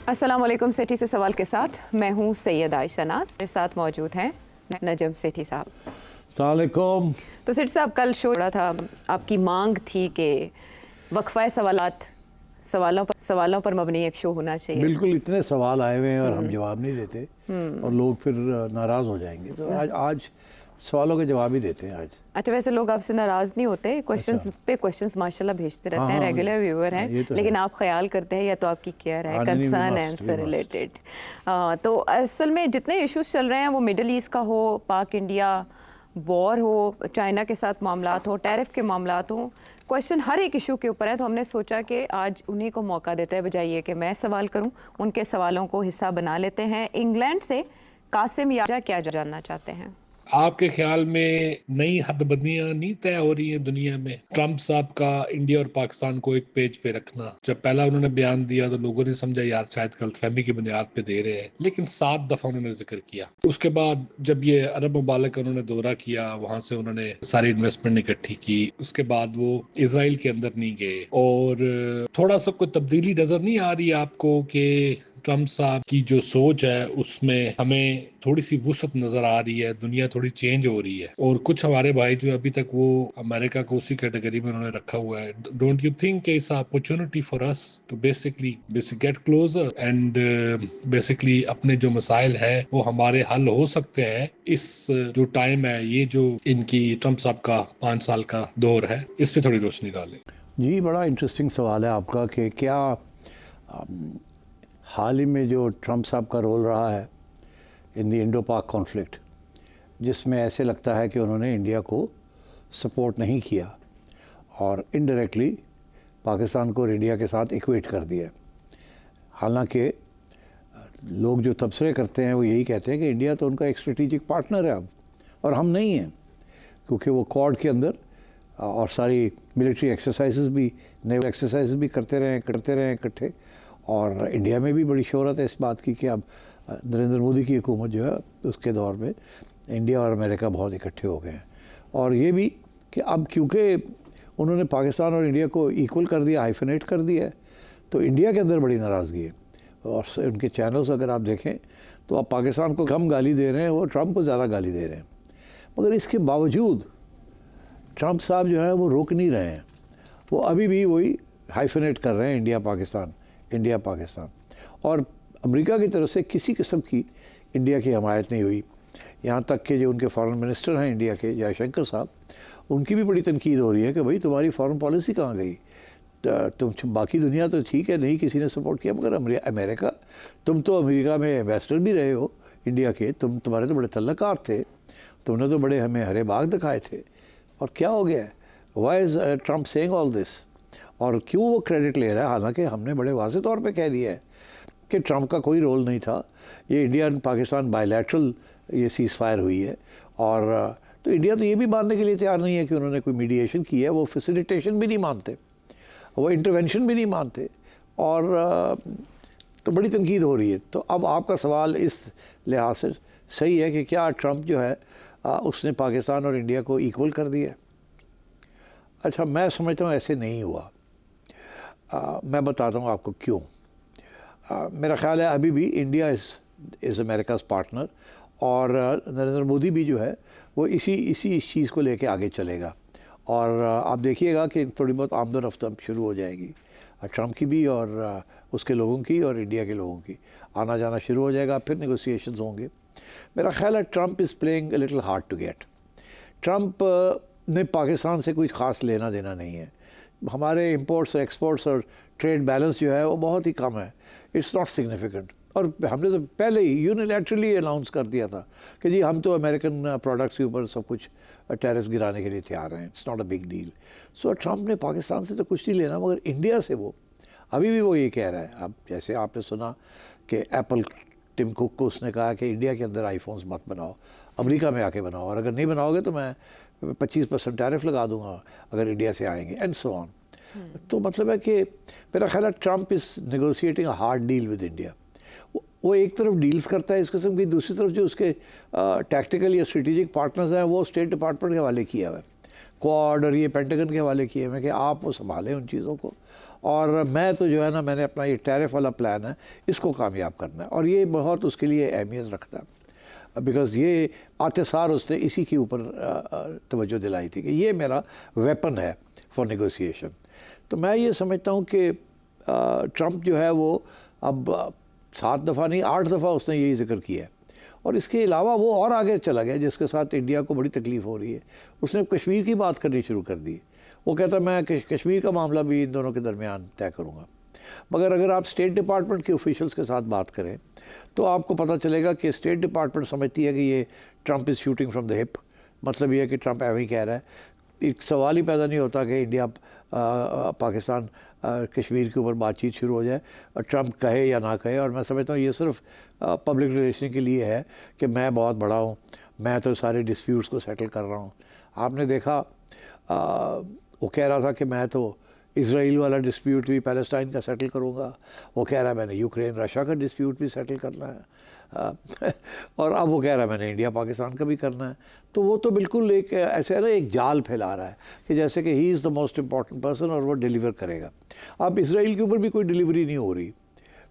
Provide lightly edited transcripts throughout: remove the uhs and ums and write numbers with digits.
अस्सलाम वालेकुम। सेठी से सवाल के साथ मैं हूँ सैयद आयशा नाज, मेरे साथ मौजूद हैं नजम सेठी साहब। अस्सलाम वालेकुम। तो सेठी साहब, कल शो रहा था, आपकी मांग थी कि वक्फा सवालों पर मबनी एक शो होना चाहिए। बिल्कुल, इतने सवाल आए हुए हैं और हम जवाब नहीं देते और लोग फिर नाराज़ हो जाएंगे, तो आज सवालों के जवाब ही देते हैं आज। अच्छा, वैसे लोग आपसे नाराज़ नहीं होते, क्वेश्चंस पे क्वेश्चंस माशाल्लाह भेजते रहते हैं, रेगुलर व्यूअर हैं, तो लेकिन आप ख्याल करते हैं या तो आपकी केयर है, कंसर्न है उनसे रिलेटेड। तो असल में जितने इश्यूज चल रहे हैं, वो मिडल ईस्ट का हो, पाक इंडिया वॉर हो, चाइना के साथ मामलात हो, टैरिफ के मामलात हो, क्वेश्चन हर एक इशू के ऊपर है। तो हमने सोचा कि आज उन्हीं को मौका देते हैं, बजाय ये कि मैं सवाल करूं। उनके सवालों को हिस्सा बना लेते हैं। इंग्लैंड से कासिम याजा क्या जानना चाहते हैं? आपके ख्याल में नई हदबंदियां नहीं तय हो रही हैं दुनिया में? ट्रंप साहब का इंडिया और पाकिस्तान को एक पेज पे रखना, जब पहला उन्होंने बयान दिया तो लोगों ने समझा यार शायद गलतफहमी की बुनियाद पे दे रहे हैं, लेकिन 7 दफा उन्होंने जिक्र किया। उसके बाद जब ये अरब ममालिक का उन्होंने दौरा किया, वहां से उन्होंने सारी इन्वेस्टमेंट इकट्ठी की, उसके बाद वो इसराइल के अंदर नहीं गए। और थोड़ा सा कोई तब्दीली नजर नहीं आ रही आपको कि ट्रंप साहब की जो सोच है उसमें हमें थोड़ी सी वुसअत नजर आ रही है, दुनिया थोड़ी चेंज हो रही है? और कुछ हमारे भाई जो अभी तक वो अमेरिका को उसी कैटेगरी में उन्होंने रखा हुआ है, don't you think it's opportunity for us to basically get closer and basically अपने जो मसाइल है वो हमारे हल हो सकते हैं? इस जो टाइम है, ये जो इनकी ट्रंप साहब का 5 साल का दौर है, इस पर थोड़ी रोशनी डालें। जी, बड़ा इंटरेस्टिंग सवाल है आपका कि क्या हाल ही में जो ट्रंप साहब का रोल रहा है इन द इंडो पाक कॉन्फ्लिक्ट, जिसमें ऐसे लगता है कि उन्होंने इंडिया को सपोर्ट नहीं किया और इनडायरेक्टली पाकिस्तान को और इंडिया के साथ इक्वेट कर दिया। हालांकि लोग जो तबसरे करते हैं वो यही कहते हैं कि इंडिया तो उनका एक स्ट्रेटेजिक पार्टनर है अब, और हम नहीं हैं, क्योंकि वो क्वाड के अंदर और सारी मिलिट्री एक्सरसाइजेज भी, नेवल एक्सरसाइजेज भी करते रहे इकट्ठे। और इंडिया में भी बड़ी शोहरत है इस बात की कि अब नरेंद्र मोदी की हुकूमत जो है उसके दौर में इंडिया और अमेरिका बहुत इकट्ठे हो गए हैं। और ये भी कि अब क्योंकि उन्होंने पाकिस्तान और इंडिया को इक्वल कर दिया, हाइफनेट कर दिया है, तो इंडिया के अंदर बड़ी नाराज़गी है। और उनके चैनल्स अगर आप देखें तो अब पाकिस्तान को कम गाली दे रहे हैं, वो ट्रंप को ज़्यादा गाली दे रहे हैं। मगर इसके बावजूद ट्रंप साहब जो है वो रोक नहीं रहे हैं, वो अभी भी वही हाइफनेट कर रहे हैं इंडिया पाकिस्तान। और अमेरिका की तरफ से किसी किस्म की इंडिया की हमायत नहीं हुई। यहाँ तक कि जो उनके फॉरेन मिनिस्टर हैं इंडिया के, जयशंकर साहब, उनकी भी बड़ी तनकीद हो रही है कि भाई तुम्हारी फॉरेन पॉलिसी कहाँ गई? तुम बाकी दुनिया तो ठीक है, नहीं किसी ने सपोर्ट किया, मगर अमेरिका, तुम तो अमेरिका में एम्बेसडर भी रहे हो इंडिया के, तुम्हारे तो बड़े तल्लकार थे, तुमने तो बड़े हमें हरे बाग दिखाए थे, और क्या हो गया है? Why is Trump saying all this? और क्यों वो क्रेडिट ले रहा है, हालांकि हमने बड़े वाज़ेह तौर पे कह दिया है कि ट्रंप का कोई रोल नहीं था, ये इंडिया और पाकिस्तान बायलैटरल ये सीज़ फायर हुई है। और तो इंडिया तो ये भी मानने के लिए तैयार नहीं है कि उन्होंने कोई मीडिएशन की है, वो फैसिलिटेशन भी नहीं मानते, वो इंटरवेंशन भी नहीं मानते, और तो बड़ी तनकीद हो रही है। तो अब आपका सवाल इस लिहाज से सही है कि क्या ट्रंप जो है उसने पाकिस्तान और इंडिया को इक्वल कर दिया? अच्छा, मैं समझता हूँ ऐसे नहीं हुआ। मैं बताता हूँ आपको क्यों। मेरा ख्याल है अभी भी इंडिया इज़ अमेरिकाज़ पार्टनर, और नरेंद्र मोदी भी जो है वो इसी चीज़ को लेके आगे चलेगा। और आप देखिएगा कि थोड़ी बहुत आमद रफ्त शुरू हो जाएगी ट्रंप की भी, और उसके लोगों की, और इंडिया के लोगों की आना जाना शुरू हो जाएगा, फिर नेगोशिएशंस होंगे। मेरा ख्याल है Trump is playing a little hard to get. Trump ने पाकिस्तान से कुछ ख़ास लेना देना नहीं है। हमारे इंपोर्ट्स और एक्सपोर्ट्स और ट्रेड बैलेंस जो है वो बहुत ही कम है, इट्स नॉट सिग्निफिकेंट। और हमने तो पहले ही यूनिलैटरली अनाउंस कर दिया था कि जी हम तो अमेरिकन प्रोडक्ट्स के ऊपर सब कुछ टैरिफ्स गिराने के लिए तैयार हैं, it's not a big deal. So Trump ने पाकिस्तान से तो कुछ नहीं लेना, मगर इंडिया से वो अभी भी वो ये कह रहा है। अब जैसे आपने सुना कि एप्पल, टिम कुक को उसने कहा कि इंडिया के अंदर आईफोन्स मत बनाओ, अमेरिका में आके बनाओ, और अगर नहीं बनाओगे तो मैं 25% टैरिफ लगा दूंगा अगर इंडिया से आएंगे, एंड सो ऑन। तो मतलब है कि मेरा ख्याल है Trump is negotiating a hard deal with India. वो एक तरफ डील्स करता है इस किस्म की, दूसरी तरफ जो उसके टैक्टिकल या स्ट्रेटेजिक पार्टनर्स हैं वो स्टेट डिपार्टमेंट के हवाले किया हुआ है, क्वाड और ये पेंटागन के हवाले किए हुए हैं कि आप वो संभालें उन चीज़ों को। और मैं तो जो है ना, मैंने अपना ये टैरिफ वाला प्लान है इसको कामयाब करना है, और ये बहुत उसके लिए अहमियत रखता है, बिकॉज़ ये आते सार उसने इसी के ऊपर तवज्जो दिलाई थी कि ये मेरा वेपन है फॉर नेगोशिएशन। तो मैं ये समझता हूँ कि ट्रंप जो है वो अब 7 दफ़ा नहीं 8 दफ़ा उसने यही जिक्र किया है, और इसके अलावा वो और आगे चला गया जिसके साथ इंडिया को बड़ी तकलीफ़ हो रही है। उसने कश्मीर की बात करनी शुरू कर दी। वो कहता मैं कश्मीर का मामला भी इन दोनों के दरमियान तय करूँगा। मगर अगर आप स्टेट डिपार्टमेंट के ऑफिशियल्स के साथ बात करें तो आपको पता चलेगा कि स्टेट डिपार्टमेंट समझती है कि ये Trump is shooting from the hip. मतलब ये है कि ट्रंप ऐਵੇਂ ही कह रहा है। एक सवाल ही पैदा नहीं होता कि इंडिया पाकिस्तान कश्मीर के ऊपर बातचीत शुरू हो जाए और ट्रंप कहे या ना कहे। और मैं समझता हूँ ये सिर्फ पब्लिक रिलेशन के लिए है कि मैं बहुत बड़ा हूँ, मैं तो सारे डिस्प्यूट्स को सेटल कर रहा हूँ। आपने देखा वो कह रहा था कि मैं तो इसराइल वाला डिस्प्यूट भी पैलेस्टाइन का सेटल करूँगा। वो कह रहा है मैंने यूक्रेन रशिया का डिस्प्यूट भी सेटल करना है। और अब वो कह रहा है मैंने इंडिया पाकिस्तान का भी करना है। तो वो तो बिल्कुल एक ऐसे है ना, एक जाल फैला रहा है कि जैसे कि he is the most important person और वो डिलीवर करेगा। अब इसराइल के ऊपर भी कोई डिलीवरी नहीं हो रही,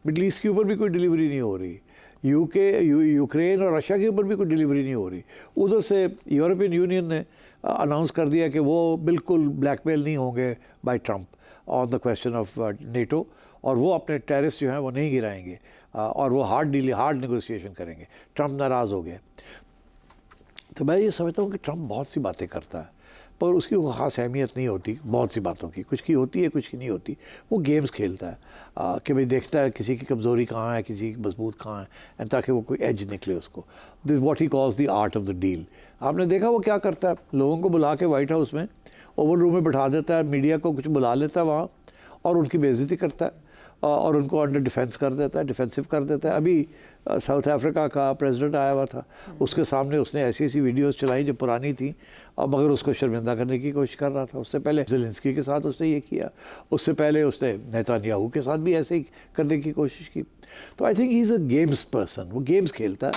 मिडल ईस्ट के ऊपर भी कोई डिलीवरी नहीं हो रही, यूक्रेन और रशिया के ऊपर भी कोई डिलीवरी नहीं हो रही। उधर से यूरोपियन यूनियन ने अनाउंस कर दिया कि वो बिल्कुल ब्लैकमेल नहीं होंगे by Trump on the question of NATO, और वो अपने टैरिफ्स जो हैं वो नहीं गिराएंगे और वो हार्ड नेगोशिएशन करेंगे। ट्रंप नाराज़ हो गए। तो मैं ये समझता हूँ कि ट्रंप बहुत सी बातें करता है पर उसकी वो ख़ास अहमियत नहीं होती बहुत सी बातों की। कुछ की होती है, कुछ की नहीं होती। वो गेम्स खेलता है कि भाई देखता है किसी की कमज़ोरी कहाँ है, किसी की मजबूत कहाँ है, एंड ताकि वो कोई एज निकले उसको। This what he calls the art of the deal. आपने देखा वो क्या करता है, लोगों को बुला के वाइट हाउस में ओवल रूम में बैठा देता है, मीडिया को कुछ बुला लेता है वहाँ और उनकी बेइज्जती करता है और उनको अंडर डिफेंस कर देता है, डिफेंसिव कर देता है। अभी साउथ अफ्रीका का प्रेसिडेंट आया हुआ था, उसके सामने उसने ऐसी ऐसी वीडियोस चलाई जो पुरानी थी और मगर उसको शर्मिंदा करने की कोशिश कर रहा था। उससे पहले ज़ेलेंस्की के साथ उसने ये किया, उससे पहले उसने नेतन्याहू के साथ भी ऐसे ही करने की कोशिश की। तो I think he is a games person, वो गेम्स खेलता है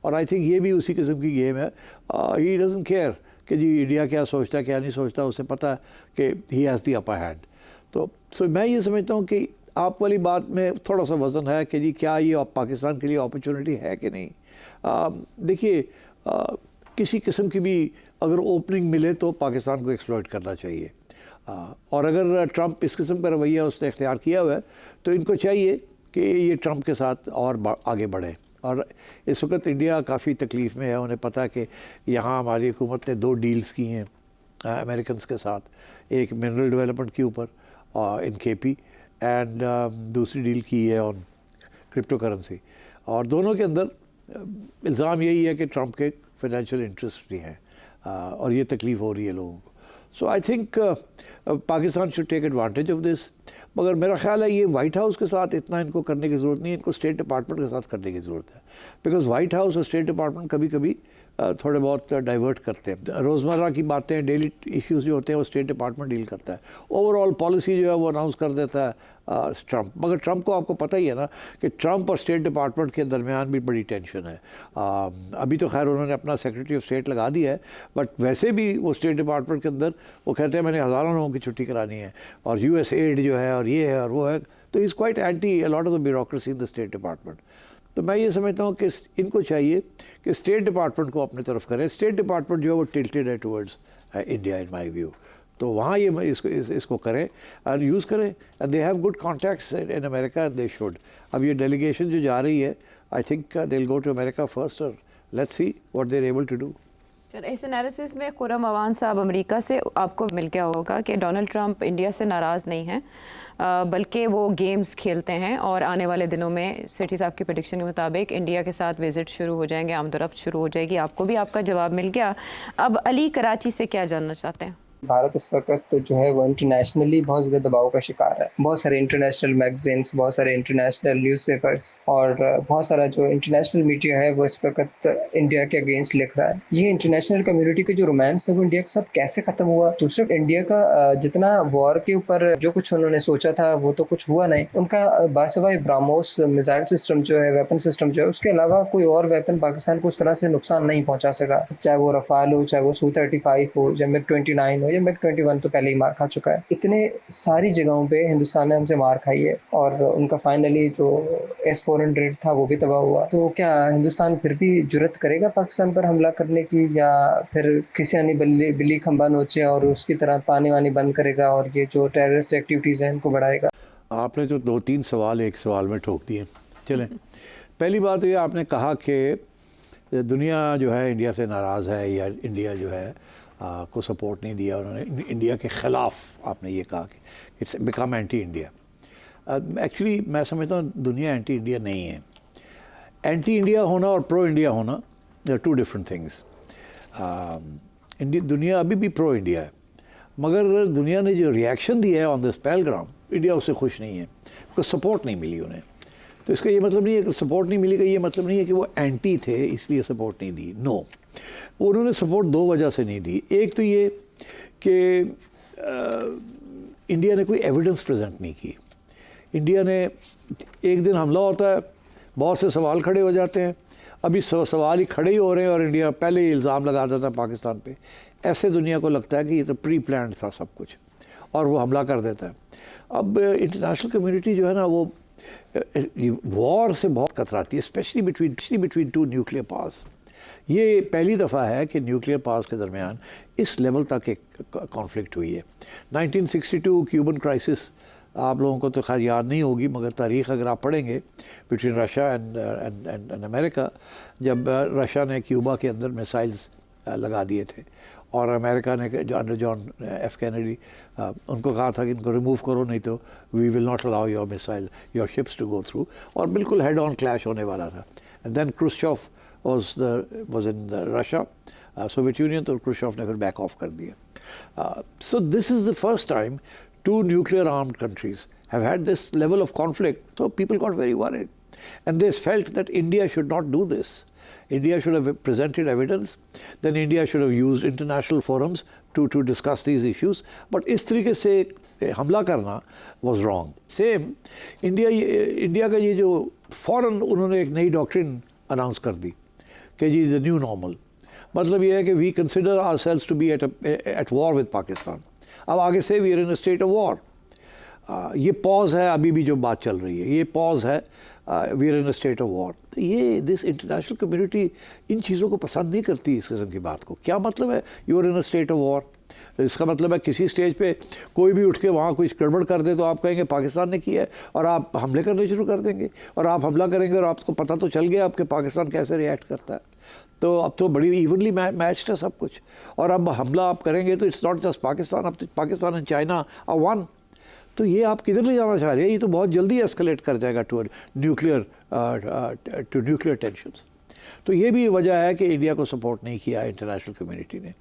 और आई थिंक ये भी उसी किस्म की गेम है। ही डजंट केयर कि जी इंडिया क्या सोचता है क्या नहीं सोचता, उसे पता है कि he has the upper hand. तो मैं ये समझता हूँ कि आप वाली बात में थोड़ा सा वज़न है कि जी क्या ये पाकिस्तान के लिए अपॉर्चुनिटी है कि नहीं। देखिए किसी किस्म की भी अगर ओपनिंग मिले तो पाकिस्तान को एक्सप्लॉइट करना चाहिए। और अगर ट्रंप इस किस्म का रवैया उसने इख्तियार किया हुआ है तो इनको चाहिए कि ये ट्रंप के साथ और आगे बढ़े। और इस वक्त इंडिया काफ़ी तकलीफ़ में है। उन्हें पता है कि यहाँ हमारी हुकूमत ने 2 डील्स की हैं अमेरिकन के साथ, एक मिनरल डेवलपमेंट के ऊपर इन केपी एंड दूसरी डील की है ऑन क्रिप्टो करेंसी। और दोनों के अंदर इल्ज़ाम यही है कि ट्रंप के फाइनेंशियल इंटरेस्ट भी हैं और ये तकलीफ़ हो रही है लोगों को। So I think Pakistan should take advantage of this. मगर मेरा ख्याल है ये वाइट हाउस के साथ इतना इनको करने की ज़रूरत नहीं है, इनको स्टेट डिपार्टमेंट के साथ करने की ज़रूरत है। बिकॉज़ वाइट हाउस और स्टेट डिपार्टमेंट कभी कभी थोड़े बहुत डाइवर्ट करते हैं। रोज़मर्रा की बातें, डेली इश्यूज़ जो होते हैं वो स्टेट डिपार्टमेंट डील करता है। ओवरऑल पॉलिसी जो है वो अनाउंस कर देता है ट्रंप। मगर ट्रंप को आपको पता ही है ना कि ट्रंप और स्टेट डिपार्टमेंट के दरमियान भी बड़ी टेंशन है। अभी तो खैर उन्होंने अपना सेक्रेटरी ऑफ स्टेट लगा दिया है, बट वैसे भी वो स्टेट डिपार्टमेंट के अंदर वो कहते हैं मैंने हज़ारों लोगों की छुट्टी करानी है और US एड जो है और ये है और वो है। तो is quite anti a lot of the bureaucracy in the state department. तो मैं ये समझता हूँ कि इनको चाहिए कि स्टेट डिपार्टमेंट को अपनी तरफ करें। स्टेट डिपार्टमेंट जो है वो टिल्टेड है towards India in my view. तो वहाँ ये इसको करें और यूज़ करें and they have good contacts in America and they should. अब ये डेलीगेशन जो जा रही है I think they will go to America first और let's see what they are able to do. Sir इस एनालिसिस में खुर्रम अवान साहब अमेरिका से आपको मिल गया होगा कि डोनाल्ड ट्रंप इंडिया से नाराज़ नहीं हैं बल्कि वो गेम्स खेलते हैं और आने वाले दिनों में सेठी साहब की प्रेडिक्शन के मुताबिक इंडिया के साथ विजिट शुरू हो जाएंगे, आमदोरफ्त शुरू हो जाएगी। आपको भी आपका जवाब मिल गया। अब अली कराची से क्या जानना चाहते हैं? भारत इस वक्त जो है वो इंटरनेशनली बहुत ज़्यादा दबाव का शिकार है। बहुत सारे इंटरनेशनल मैगजीन्स, बहुत सारे इंटरनेशनल न्यूज़पेपर्स और बहुत सारा जो इंटरनेशनल मीडिया है वो इस वक्त इंडिया के अगेंस्ट लिख रहा है। ये इंटरनेशनल कम्युनिटी का जो रोमांस है वो इंडिया के साथ कैसे ख़त्म हुआ? दूसरा, इंडिया का जितना वॉर के ऊपर जो कुछ उन्होंने सोचा था वो तो कुछ हुआ नहीं। उनका बासिवाय ब्राह्मोस मिसाइल सिस्टम जो है, वेपन सिस्टम जो है, उसके अलावा कोई और वेपन पाकिस्तान को उस तरह से नुकसान नहीं पहुँचा सका। चाहे वो रफाल हो, चाहे वो Su-35 हो, या MiG-29 हो, हुई है, MiG-21 तो पहले ही मार खा चुका है। इतने सारी जगहों पे हिंदुस्तान ने हमसे मार खाई है और उनका फाइनली जो S-400 था वो भी तबाह हुआ। तो क्या हिंदुस्तान फिर भी जुर्रत करेगा पाकिस्तान पर हमला करने की, या फिर किसी अन्य बिल्ली खंबा नोचे और उसकी तरह पानी वानी बंद करेगा और ये जो टेररिस्ट एक्टिविटीज़ हैं इनको बढ़ाएगा? आपने तो 2-3 सवाल एक सवाल में ठोक दिए। चलें, पहली बात तो ये आपने कहा कि दुनिया जो है इंडिया से नाराज़ है या इंडिया जो है को सपोर्ट नहीं दिया उन्होंने, इंडिया के ख़िलाफ़ आपने ये कहा कि it's become anti India. Actually मैं समझता हूँ दुनिया एंटी इंडिया नहीं है। एंटी इंडिया होना और प्रो इंडिया होना दे आर 2 डिफरेंट थिंग्स। दुनिया अभी भी प्रो इंडिया है, मगर दुनिया ने जो रिएक्शन दिया है ऑन दिस पहलगाम, इंडिया उससे खुश नहीं है, बिकॉज सपोर्ट नहीं मिली उन्हें। तो इसका ये मतलब नहीं है कि सपोर्ट नहीं मिली का ये मतलब नहीं है कि वो एंटी थे इसलिए सपोर्ट नहीं दी। नो, उन्होंने सपोर्ट 2 वजह से नहीं दी। एक तो ये कि इंडिया ने कोई एविडेंस प्रेजेंट नहीं की। इंडिया ने एक दिन हमला होता है, बहुत से सवाल खड़े हो जाते हैं, अभी सवाल ही खड़े ही हो रहे हैं और इंडिया पहले ही इल्ज़ाम लगा देता है पाकिस्तान पे। ऐसे दुनिया को लगता है कि ये तो प्री प्लान्ड था सब कुछ और वो हमला कर देता है। अब इंटरनेशनल कम्युनिटी जो है ना वो वॉर से बहुत कतराती है, स्पेशली बिटवीन 2 न्यूक्लियर पावर्स। ये पहली दफ़ा है कि न्यूक्लियर पावर्स के दरमियान इस लेवल तक एक कॉन्फ्लिक्ट हुई है। 1962 क्यूबन क्राइसिस आप लोगों को तो खैर याद नहीं होगी, मगर तारीख़ अगर आप पढ़ेंगे बिटवीन रशिया एंड अमेरिका, जब रशिया ने क्यूबा के अंदर मिसाइल्स लगा दिए थे और अमेरिका ने जो अंडर जॉन एफ कैनेडी उनको कहा था कि इनको रिमूव करो नहीं तो we will not allow your missile your ships to go through, और बिल्कुल हेड ऑन क्लैश होने वाला था। And then Khrushchev was in Russia, Soviet Union, तो क्रुश्चोव ने फिर बैक ऑफ कर दिया। So this is the first time 2 nuclear armed countries have had this level of conflict, so people got very worried and they felt that India should not do this. India should have presented evidence, then India should have used international forums to discuss these issues, but इस तरीके से हमला करना was wrong. Same, India का ये जो फौरन उन्होंने एक नई डॉक्ट्रिन अनाउंस कर दी कि जी द न्यू नॉर्मल, मतलब ये है कि we consider ourselves to be at war with Pakistan. अब आगे से we are in a state of war, ये पॉज है, अभी भी जो बात चल रही है ये पॉज है, we are in a state of war. तो ये दिस इंटरनेशनल कम्युनिटी इन चीज़ों को पसंद नहीं करती, इस किस्म की बात को। क्या मतलब है you are in a state of war? इसका मतलब है किसी स्टेज पे कोई भी उठ के वहाँ कुछ गड़बड़ कर दे तो आप कहेंगे पाकिस्तान ने किया है और आप हमले करने शुरू कर देंगे, और आप हमला करेंगे और आपको पता तो चल गया आपके पाकिस्तान कैसे रिएक्ट करता है। तो अब तो बड़ी इवनली मैच्ड है सब कुछ, और अब हमला आप करेंगे तो इट्स नॉट जस्ट पाकिस्तान, अब तो Pakistan and China are one. तो ये आप किधर ले जाना चाह रहे हैं? ये तो बहुत जल्दी एस्केलेट कर जाएगा टू न्यूक्लियर टेंशंस। तो ये भी वजह है कि इंडिया को सपोर्ट नहीं किया इंटरनेशनल कम्युनिटी ने।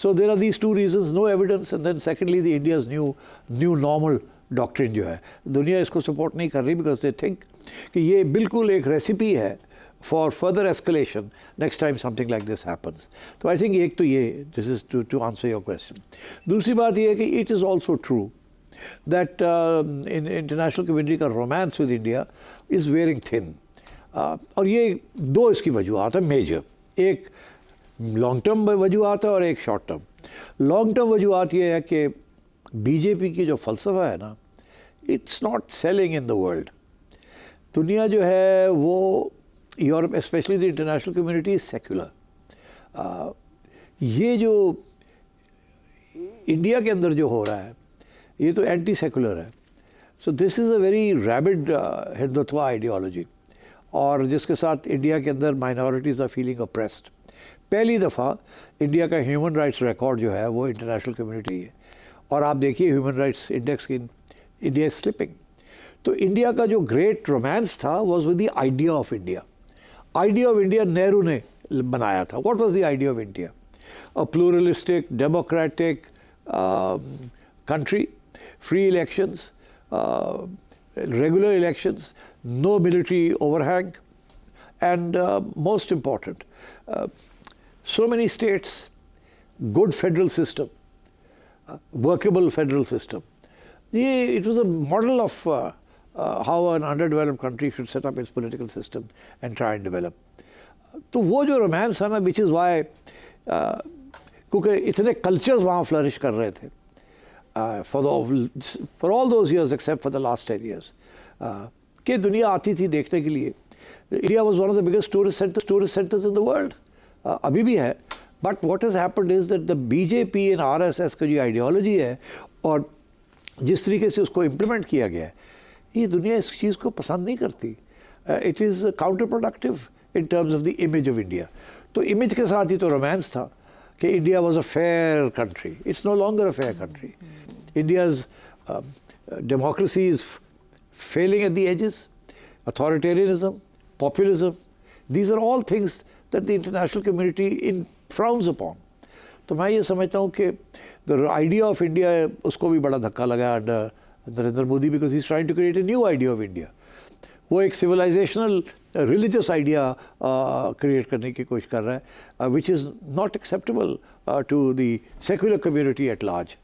So there are these 2 reasons, no evidence and then secondly the India's new normal doctrine जो है, दुनिया इसको सपोर्ट नहीं कर रही बिकॉज दे थिंक कि ये बिल्कुल एक रेसिपी है for further escalation next time something like this happens. तो I think एक तो ये, this is to answer your question. दूसरी बात ये है कि it is also true that in international community का romance with India is wearing thin. और ये 2 इसकी वजूहत है मेजर, एक लॉन्ग टर्म वजूहत है और एक शॉर्ट टर्म। लॉन्ग टर्म वजूहत ये है कि बीजेपी की जो फ़लसफ़ा है ना, it's not selling in the world. दुनिया जो है वो Europe, specially the international community is secular. ये जो इंडिया के अंदर जो हो रहा है ये तो एंटी सेकुलर है। सो this is a very rabid Hindutva ideology, और जिसके साथ इंडिया के अंदर माइनॉरिटीज़ आर फीलिंग अप्रेस्ड। पहली दफ़ा इंडिया का ह्यूमन राइट्स रिकॉर्ड जो है वो इंटरनेशनल कम्युनिटी है, और आप देखिए ह्यूमन राइट्स इंडेक्स की इंडिया इज स्लिपिंग। तो इंडिया का जो ग्रेट रोमांस था was with the idea of India. Idea of India Nehru ने बनाया था। What was the idea of India? A pluralistic democratic country, free elections, regular elections, no military overhang, and most important, so many states, good federal system, workable federal system. It was a model of how an underdeveloped country should set up its political system and try and develop. तो वो जो romance है ना, which is why क्योंकि इतने cultures वहाँ flourish कर रहे थे for all those years except for the last 10 years कि दुनिया आती थी देखने के लिए. India was one of the biggest tourist centres in the world, अभी भी है. But what has happened is that the BJP and RSS का जो आइडियोलॉजी है और जिस तरीके से उसको इम्प्लीमेंट किया गया है, ये दुनिया इस चीज़ को पसंद नहीं करती. It is counter productive in terms of the image of India. तो इमेज के साथ ही तो रोमांस था कि India was a fair country. It's no longer a fair country. India's democracy is failing at the edges, authoritarianism, populism, these are all things that the international community frowns upon. तो मैं ये समझता हूँ कि the idea of India उसको भी बड़ा धक्का लगा under Narendra Modi because he's trying to create a new idea of India. वो एक civilizational religious idea create करने की कोशिश कर रहा है which is not acceptable to the secular community at large.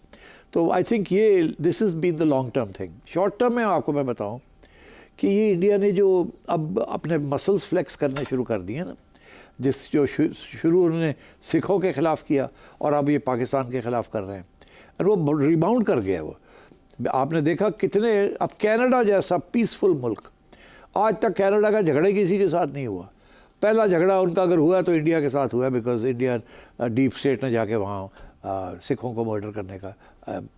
तो आई थिंक ये this is been the long term thing. Short term में आपको मैं बताऊं कि ये इंडिया ने जो अब अपने मसल्स फ्लेक्स करने शुरू कर दिए ना, जिस जो शुरू उन्होंने सिखों के ख़िलाफ़ किया और अब ये पाकिस्तान के ख़िलाफ़ कर रहे हैं और वो रिबाउंड कर गया. वो आपने देखा कितने, अब कनाडा जैसा पीसफुल मुल्क, आज तक कनाडा का झगड़ा किसी के साथ नहीं हुआ. पहला झगड़ा उनका अगर हुआ तो इंडिया के साथ हुआ बिकॉज इंडिया डीप स्टेट ने जाके वहाँ सिखों को मर्डर करने का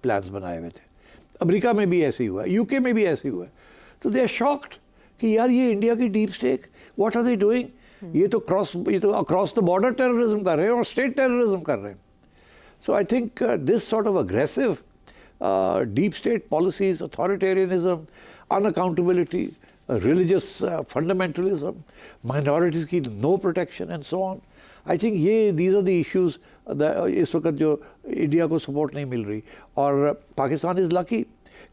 प्लान्स बनाए हुए थे. अमेरिका में भी ऐसे ही हुआ, यूके में भी ऐसे ही हुआ. तो दे आर शॉक्ड कि यार ये इंडिया की deep state, what are they doing. ये तो अक्रॉस द बॉर्डर टेररिज्म कर रहे हैं और स्टेट टेररिज्म कर रहे हैं. So I think this sort of aggressive deep state policies, authoritarianism, unaccountability, religious fundamentalism, minorities की no protection and so on. I think ये these are the issues इस वक्त जो इंडिया को सपोर्ट नहीं मिल रही. और पाकिस्तान इज़ लकी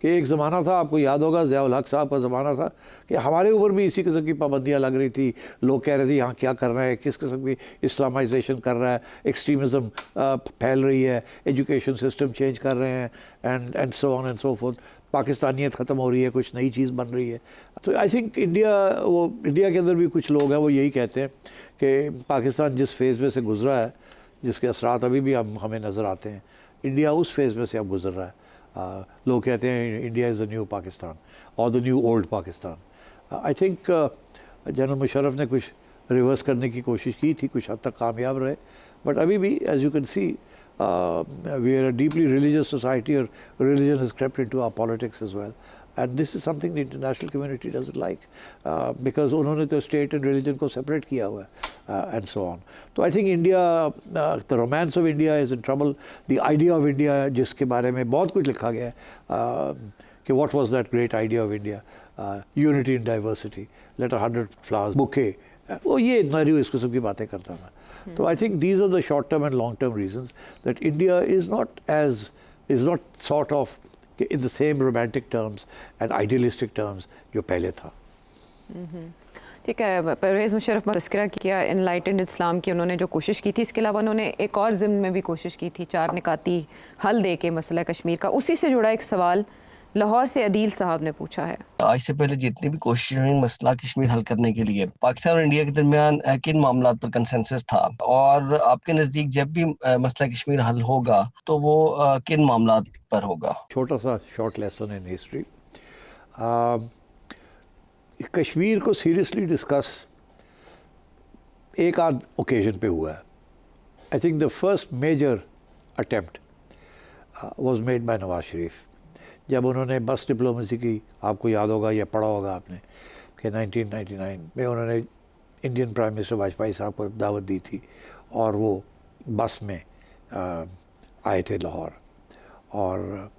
कि एक ज़माना था, आपको याद होगा ज़ियाउल हक साहब का ज़माना था कि हमारे ऊपर भी इसी किस्म की पाबंदियाँ लग रही थी. लोग कह रहे थे यहाँ क्या कर रहा है, किस किस्म की इस्लामाइजेशन कर रहा है, एक्सट्रीमिज़म फैल रही है, एजुकेशन सिस्टम चेंज कर रहे हैं and so on and so forth. पाकिस्तानियत ख़त्म हो रही है, कुछ नई चीज़ बन रही है. तो आई थिंक इंडिया के अंदर भी कुछ लोग हैं वो यही कहते हैं कि पाकिस्तान जिस फेज़ में से गुज़रा है, जिसके असरात अभी भी हमें नज़र आते हैं, इंडिया उस फेज़ में से अब गुज़र रहा है. लोग कहते हैं India is the new Pakistan और the new old Pakistan. I think general Musharraf ने कुछ रिवर्स करने की कोशिश की थी, कुछ हद तक कामयाब रहे. बट अभी भी as you can see we are a deeply religious society, or religion has crept into our politics as well, and this is something the international community doesn't like because उन्होंने तो state and religion को separate किया हुआ है and so on. तो I think India, the romance of India is in trouble. The idea of India जिसके बारे में बहुत कुछ लिखा गया है कि what was that great idea of India, unity in diversity, let 100 flowers bouquet, वो ये नरियो इस किस्म की बातें करता था. So I think these are the short term and long term reasons that India is not sort of in the same romantic terms and idealistic terms जो पहले था. ठीक है. परवेज़ मुशर्रफ तस्करा किया एनलाइटेंड इस्लाम की उन्होंने जो कोशिश की थी, इसके अलावा उन्होंने एक और ज़िम्न में भी कोशिश की थी 4 निकाती हल दे के मसला कश्मीर का. उसी से जुड़ा एक सवाल लाहौर से अदील साहब ने पूछा है. आज से पहले जितनी भी कोशिश हुई मसला कश्मीर हल करने के लिए, पाकिस्तान और इंडिया के दरमियान किन मामला पर कंसेंसस था, और आपके नज़दीक जब भी मसला कश्मीर हल होगा तो वो किन मामला पर होगा? छोटा सा short lesson in history. Kashmir को सीरियसली डिस्कस एक आध ओकेजन पे हुआ है. I think the first major attempt was made by Nawaz Sharif जब उन्होंने बस डिप्लोमेसी की. आपको याद होगा या पढ़ा होगा आपने कि 1999 में उन्होंने इंडियन प्राइम मिनिस्टर वाजपेयी साहब को दावत दी थी और वो बस में आए थे लाहौर, और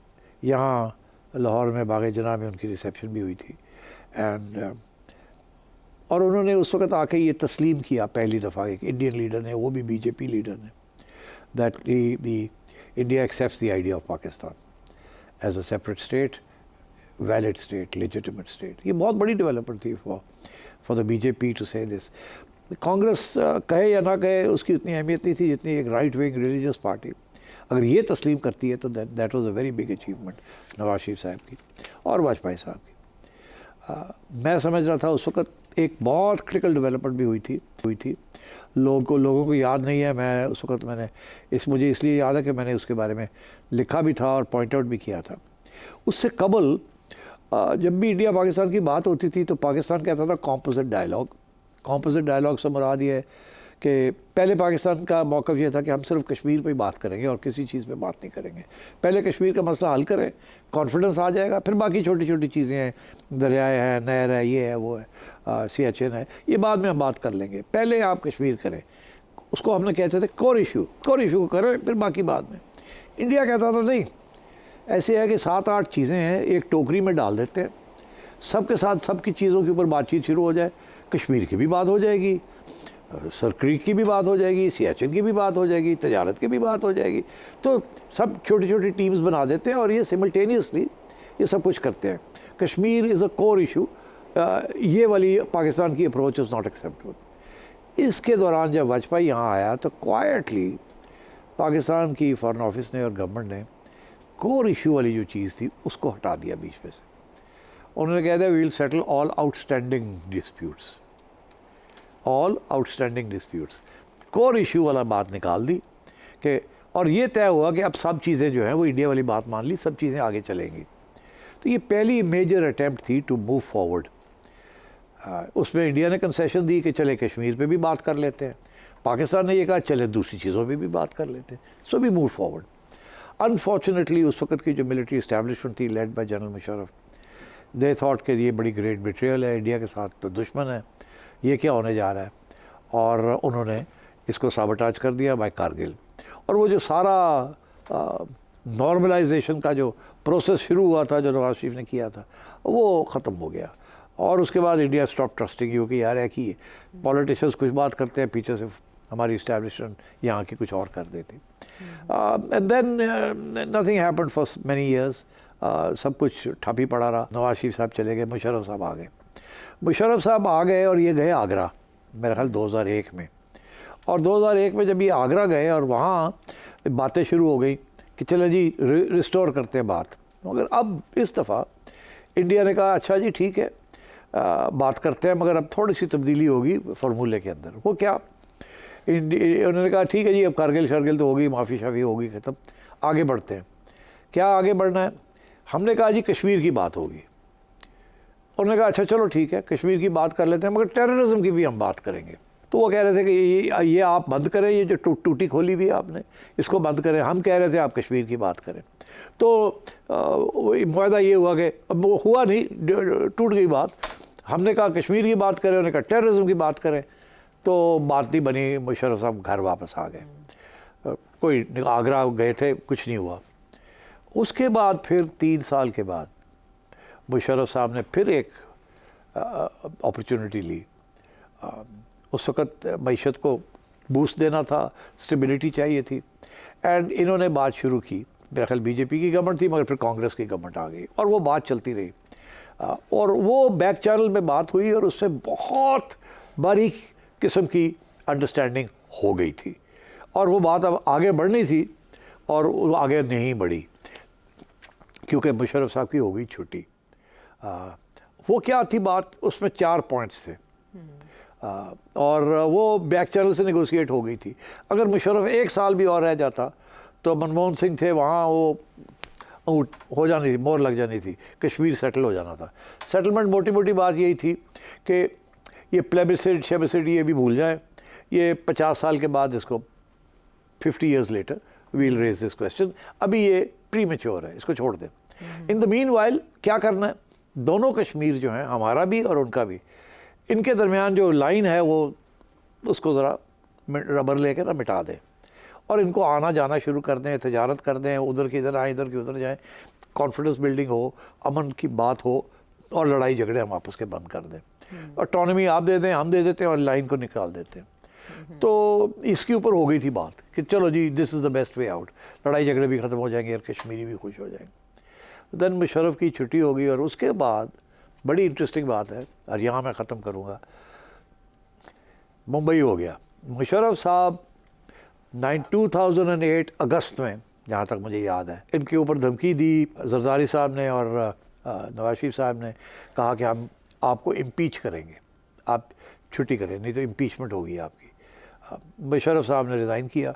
यहाँ लाहौर में बाग़ जनाब में उनकी रिसेप्शन भी हुई थी. और उन्होंने उस वक़्त आके ये तस्लीम किया पहली दफ़ा, एक इंडियन लीडर ने, वो भी बीजेपी लीडर ने, that India accepts the idea of Pakistan as a separate state, valid state, legitimate state. ये बहुत बड़ी डेवलपमेंट थी for the BJP to say this. Congress कहे या ना कहे उसकी उतनी अहमियत नहीं थी जितनी एक राइट विंग रिलीजियस पार्टी अगर ये तस्लीम करती है तो that was a very big achievement Nawaz Sharif साहब की और वाजपेयी साहब की. मैं समझ रहा था उस वक्त एक बहुत क्रिटिकल डेवलपमेंट भी हुई थी लोगों को याद नहीं है। मैं उस वक्त मुझे इसलिए याद है कि मैंने उसके बारे में लिखा भी था और पॉइंट आउट भी किया था। उससे कबल जब भी इंडिया पाकिस्तान की बात होती थी तो पाकिस्तान कहता था कॉम्पोजिट डायलॉग से मुराद ये है कि पहले पाकिस्तान का मौक़िफ़ ये था कि हम सिर्फ कश्मीर पे ही बात करेंगे और किसी चीज़ पे बात नहीं करेंगे। पहले कश्मीर का मसला हल करें, कॉन्फिडेंस आ जाएगा, फिर बाकी छोटी छोटी चीज़ें हैं, दरियाए हैं, नहर है, ये है, वो है, सियाचिन है, ये बाद में हम बात कर लेंगे, पहले आप कश्मीर करें। उसको हमने कहते थे कोर इशू को करें, फिर बाकी बाद में। इंडिया कहता था नहीं, ऐसे है कि 7-8 चीज़ें हैं, एक टोकरी में डाल देते हैं, सबके साथ सबकी चीज़ों के ऊपर बातचीत शुरू हो जाए। कश्मीर की भी बात हो जाएगी, सर क्रीक की भी बात हो जाएगी, सियाचिन की भी बात हो जाएगी, तजारत की भी बात हो जाएगी। तो सब छोटी छोटी टीम्स बना देते हैं और ये सिमल्टेनियसली ये सब कुछ करते हैं। Kashmir is a core issue, ये वाली पाकिस्तान की अप्रोच इज़ नॉट एक्सेप्टेबल। इसके दौरान जब वाजपेयी यहाँ आया तो क्वाइटली पाकिस्तान की फॉरेन ऑफिस ने और गवर्नमेंट ने कोर इशू वाली जो चीज़ थी उसको हटा दिया बीच में से। उन्होंने कह दिया we will settle all outstanding disputes. Core issue वाला बात निकाल दी कि, और ये तय हुआ कि अब सब चीज़ें जो हैं वो इंडिया वाली बात मान ली, सब चीज़ें आगे चलेंगी। तो ये पहली मेजर अटैम्प्ट थी टू मूव फॉरवर्ड। उसमें इंडिया ने कंसेशन दी कि चले कश्मीर पे भी बात कर लेते हैं, पाकिस्तान ने ये कहा चले दूसरी चीज़ों पे भी बात कर लेते हैं, so we move forward. Unfortunately उस वक्त की जो मिलिट्री इस्टेब्लिशमेंट थी led by general Musharraf, they thought कि ये बड़ी ग्रेट बिट्रेयल है, इंडिया के साथ तो दुश्मन है, ये क्या होने जा रहा है, और उन्होंने इसको साबोटाज कर दिया बाय कारगिल। और वो जो सारा नॉर्मलाइजेशन का जो प्रोसेस शुरू हुआ था, जो नवाज शरीफ ने किया था, वो ख़त्म हो गया। और उसके बाद इंडिया स्टॉप ट्रस्टिंग यू कि यार है कि पॉलिटिशियंस कुछ बात करते हैं, पीछे से हमारी इस्टेब्लिशमेंट यहाँ की कुछ और कर देती। And then nothing happened for many years. सब कुछ ठप ही पड़ा रहा। नवाज शरीफ साहब चले गए, मुशर्रफ साहब आ गए और ये गए आगरा, मेरा ख्याल 2001 में। और 2001 में जब ये आगरा गए और वहाँ बातें शुरू हो गई कि चले जी रिस्टोर करते हैं बात, मगर अब इस दफ़ा इंडिया ने कहा अच्छा जी ठीक है, बात करते हैं, मगर अब थोड़ी सी तब्दीली होगी फार्मूले के अंदर। वो क्या, उन्होंने कहा ठीक है जी अब कारगिल तो होगी, माफ़ी शाफ़ी होगी, ख़त्म, आगे बढ़ते हैं। क्या आगे बढ़ना है? हमने कहा जी कश्मीर की बात होगी। उन्होंने कहा अच्छा चलो ठीक है, कश्मीर की बात कर लेते हैं, मगर टेररिज्म की भी हम बात करेंगे। तो वो कह रहे थे कि ये आप बंद करें, ये जो टूटी खोली हुई है आपने, इसको बंद करें। हम कह रहे थे आप कश्मीर की बात करें। तो मुआहदा ये हुआ कि अब वो हुआ नहीं, टूट गई बात। हमने कहा कश्मीर की बात करें, उन्होंने कहा टेररिज्म की बात करें, तो बात नहीं बनी। मुशर्रफ साहब घर वापस आ गए। कोई आगरा गए थे, कुछ नहीं हुआ। उसके बाद फिर 3 साल के बाद मुशर्रफ साहब ने फिर एक अपॉर्चुनिटी ली। उस वक़्त मईशत को बूस्ट देना था, स्टेबिलिटी चाहिए थी, एंड इन्होंने बात शुरू की। मेरा ख्याल बीजेपी की गवर्नमेंट थी, मगर फिर कांग्रेस की गवर्नमेंट आ गई और वो बात चलती रही। और वो बैक चैनल में बात हुई और उससे बहुत बारीक किस्म की अंडरस्टैंडिंग हो गई थी। और वो बात अब आगे बढ़नी थी और वो आगे नहीं बढ़ी, क्योंकि मुशर्रफ साहब की हो गई छुट्टी। वो क्या थी बात, उसमें 4 पॉइंट्स थे, और वो बैक चैनल से नेगोशिएट हो गई थी। अगर मुशर्रफ 1 साल भी और रह जाता तो मनमोहन सिंह थे वहाँ, वो हो जानी थी, मोहर लग जानी थी, कश्मीर सेटल हो जाना था। सेटलमेंट मोटी मोटी बात यही थी कि ये प्लेबिसिट शेबिसिट ये भी भूल जाए, ये 50 साल के बाद इसको 50 years later we'll raise this question, अभी ये प्रीमेच्योर है, इसको छोड़ दें। इन द मीन वाइल क्या करना है, दोनों कश्मीर जो हैं, हमारा भी और उनका भी, इनके दरमियान जो लाइन है वो उसको ज़रा रबर लेके ना मिटा दें और इनको आना जाना शुरू कर दें, तजारत कर दें, उधर की इधर आए, इधर की उधर जाएं, कॉन्फिडेंस बिल्डिंग हो, अमन की बात हो, और लड़ाई झगड़े हम आपस के बंद कर दें। ऑटोनॉमी आप दे दें, हम दे देते हैं, और लाइन को निकाल देते हैं। तो इसके ऊपर हो गई थी बात कि चलो जी this is the best way out, लड़ाई झगड़े भी ख़त्म हो जाएंगे और कश्मीरी भी खुश हो जाएंगे। देन मुशर्रफ की छुट्टी हो गई और उसके बाद बड़ी इंटरेस्टिंग बात है, और यहाँ मैं ख़त्म करूँगा, मुंबई हो गया। मुशर्रफ साहब 2008 अगस्त में, जहाँ तक मुझे याद है, इनके ऊपर धमकी दी जरदारी साहब ने और नवाज शरीफ साहब ने, कहा कि हम आपको इम्पीच करेंगे, आप छुट्टी करें, नहीं तो इम्पीचमेंट होगी आपकी। मुशर्रफ साहब ने रिज़ाइन किया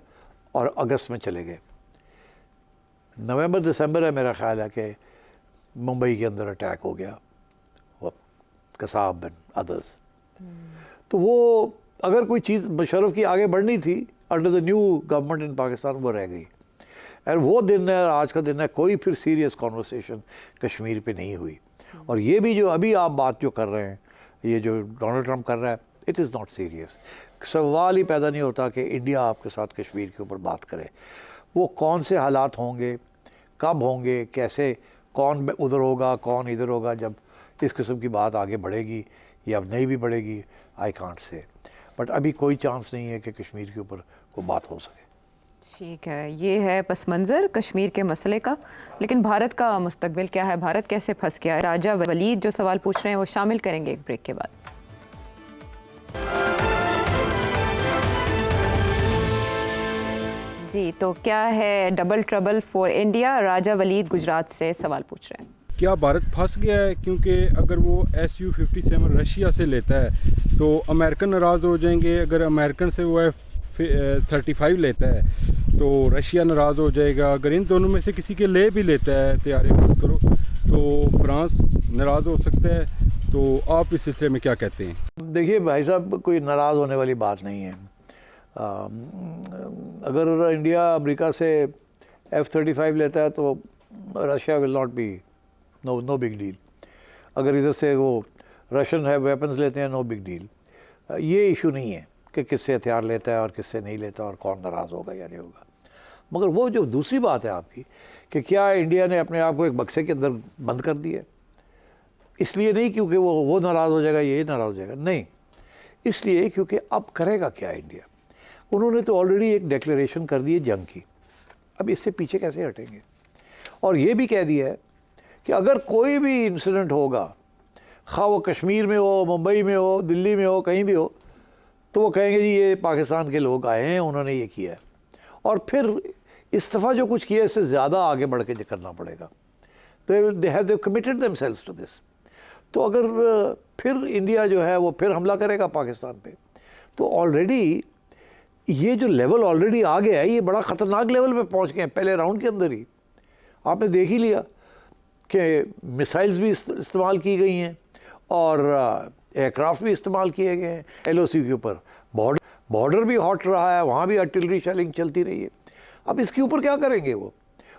और अगस्त में चले गए। नवंबर दिसंबर है मेरा ख्याल है कि मुंबई के अंदर अटैक हो गया, वो कसाब एंड अदर्स। तो वो अगर कोई चीज़ मुशर्रफ की आगे बढ़नी थी under the new government in Pakistan, वो रह गई। और वो दिन है, आज का दिन है, कोई फिर सीरियस कॉन्वर्सेशन कश्मीर पे नहीं हुई। और ये भी जो अभी आप बात जो कर रहे हैं, ये जो डोनाल्ड ट्रंप कर रहा है, इट इज़ नॉट सीरियस। सवाल ही पैदा नहीं होता कि इंडिया आपके साथ कश्मीर के ऊपर बात करे। वो कौन से हालात होंगे, कब होंगे, कैसे, कौन उधर होगा, कौन इधर होगा, जब इस किस्म की बात आगे बढ़ेगी या नहीं भी बढ़ेगी, आई कांट से। बट अभी कोई चांस नहीं है कि कश्मीर के ऊपर कोई बात हो सके। ठीक है, ये है पस मंज़र कश्मीर के मसले का। लेकिन भारत का मुस्तकबिल क्या है, भारत कैसे फंस गया है? राजा वलीद जो सवाल पूछ रहे हैं वो शामिल करेंगे एक ब्रेक के बाद। जी, तो क्या है डबल ट्रबल फॉर इंडिया? राजा वलीद गुजरात से सवाल पूछ रहे हैं। क्या भारत फंस गया है? क्योंकि अगर वो Su-57 रशिया से लेता है तो अमेरिकन नाराज़ हो जाएंगे। अगर अमेरिकन से वो F-35 लेता है तो रशिया नाराज़ हो जाएगा। अगर इन दोनों में से किसी के ले भी लेता है तैयारी फर्ज करो तो फ्रांस नाराज़ हो सकता है। तो आप इस सिलसिले में क्या कहते हैं? देखिए भाई साहब, कोई नाराज़ होने वाली बात नहीं है। अगर इंडिया अमेरिका से F-35 लेता है तो Russia will not be no big deal. अगर इधर से वो रशियन है वेपन्स लेते हैं, नो बिग डील। ये इशू नहीं है कि किससे हथियार लेता है और किससे नहीं लेता और कौन नाराज़ होगा या नहीं होगा। मगर वो जो दूसरी बात है आपकी कि क्या इंडिया ने अपने आप को एक बक्से के अंदर बंद कर दिया, इसलिए नहीं क्योंकि वो नाराज़ हो जाएगा, ये नाराज़ हो जाएगा, नहीं, इसलिए क्योंकि अब करेगा क्या इंडिया। उन्होंने तो ऑलरेडी एक डिक्लेरेशन कर दी है जंग की, अब इससे पीछे कैसे हटेंगे। और ये भी कह दिया है कि अगर कोई भी इंसिडेंट होगा, खा वो कश्मीर में हो, मुंबई में हो, दिल्ली में हो, कहीं भी हो, तो वो कहेंगे जी ये पाकिस्तान के लोग आए हैं, उन्होंने ये किया है। और फिर इस दफ़ा जो कुछ किया इससे ज़्यादा आगे बढ़ के करना पड़ेगा। तो they have committed themselves to this. तो अगर फिर इंडिया जो है वो फिर हमला करेगा पाकिस्तान पे, तो ऑलरेडी ये जो लेवल ऑलरेडी आ गया है, ये बड़ा ख़तरनाक लेवल पे पहुंच गए हैं पहले राउंड के अंदर ही। आपने देख ही लिया कि मिसाइल्स भी इस्तेमाल की गई हैं और एयरक्राफ्ट भी इस्तेमाल किए गए हैं LOC के ऊपर। बॉर्डर भी हॉट रहा है, वहाँ भी आर्टिलरी शेलिंग चलती रही है। अब इसके ऊपर क्या करेंगे वो?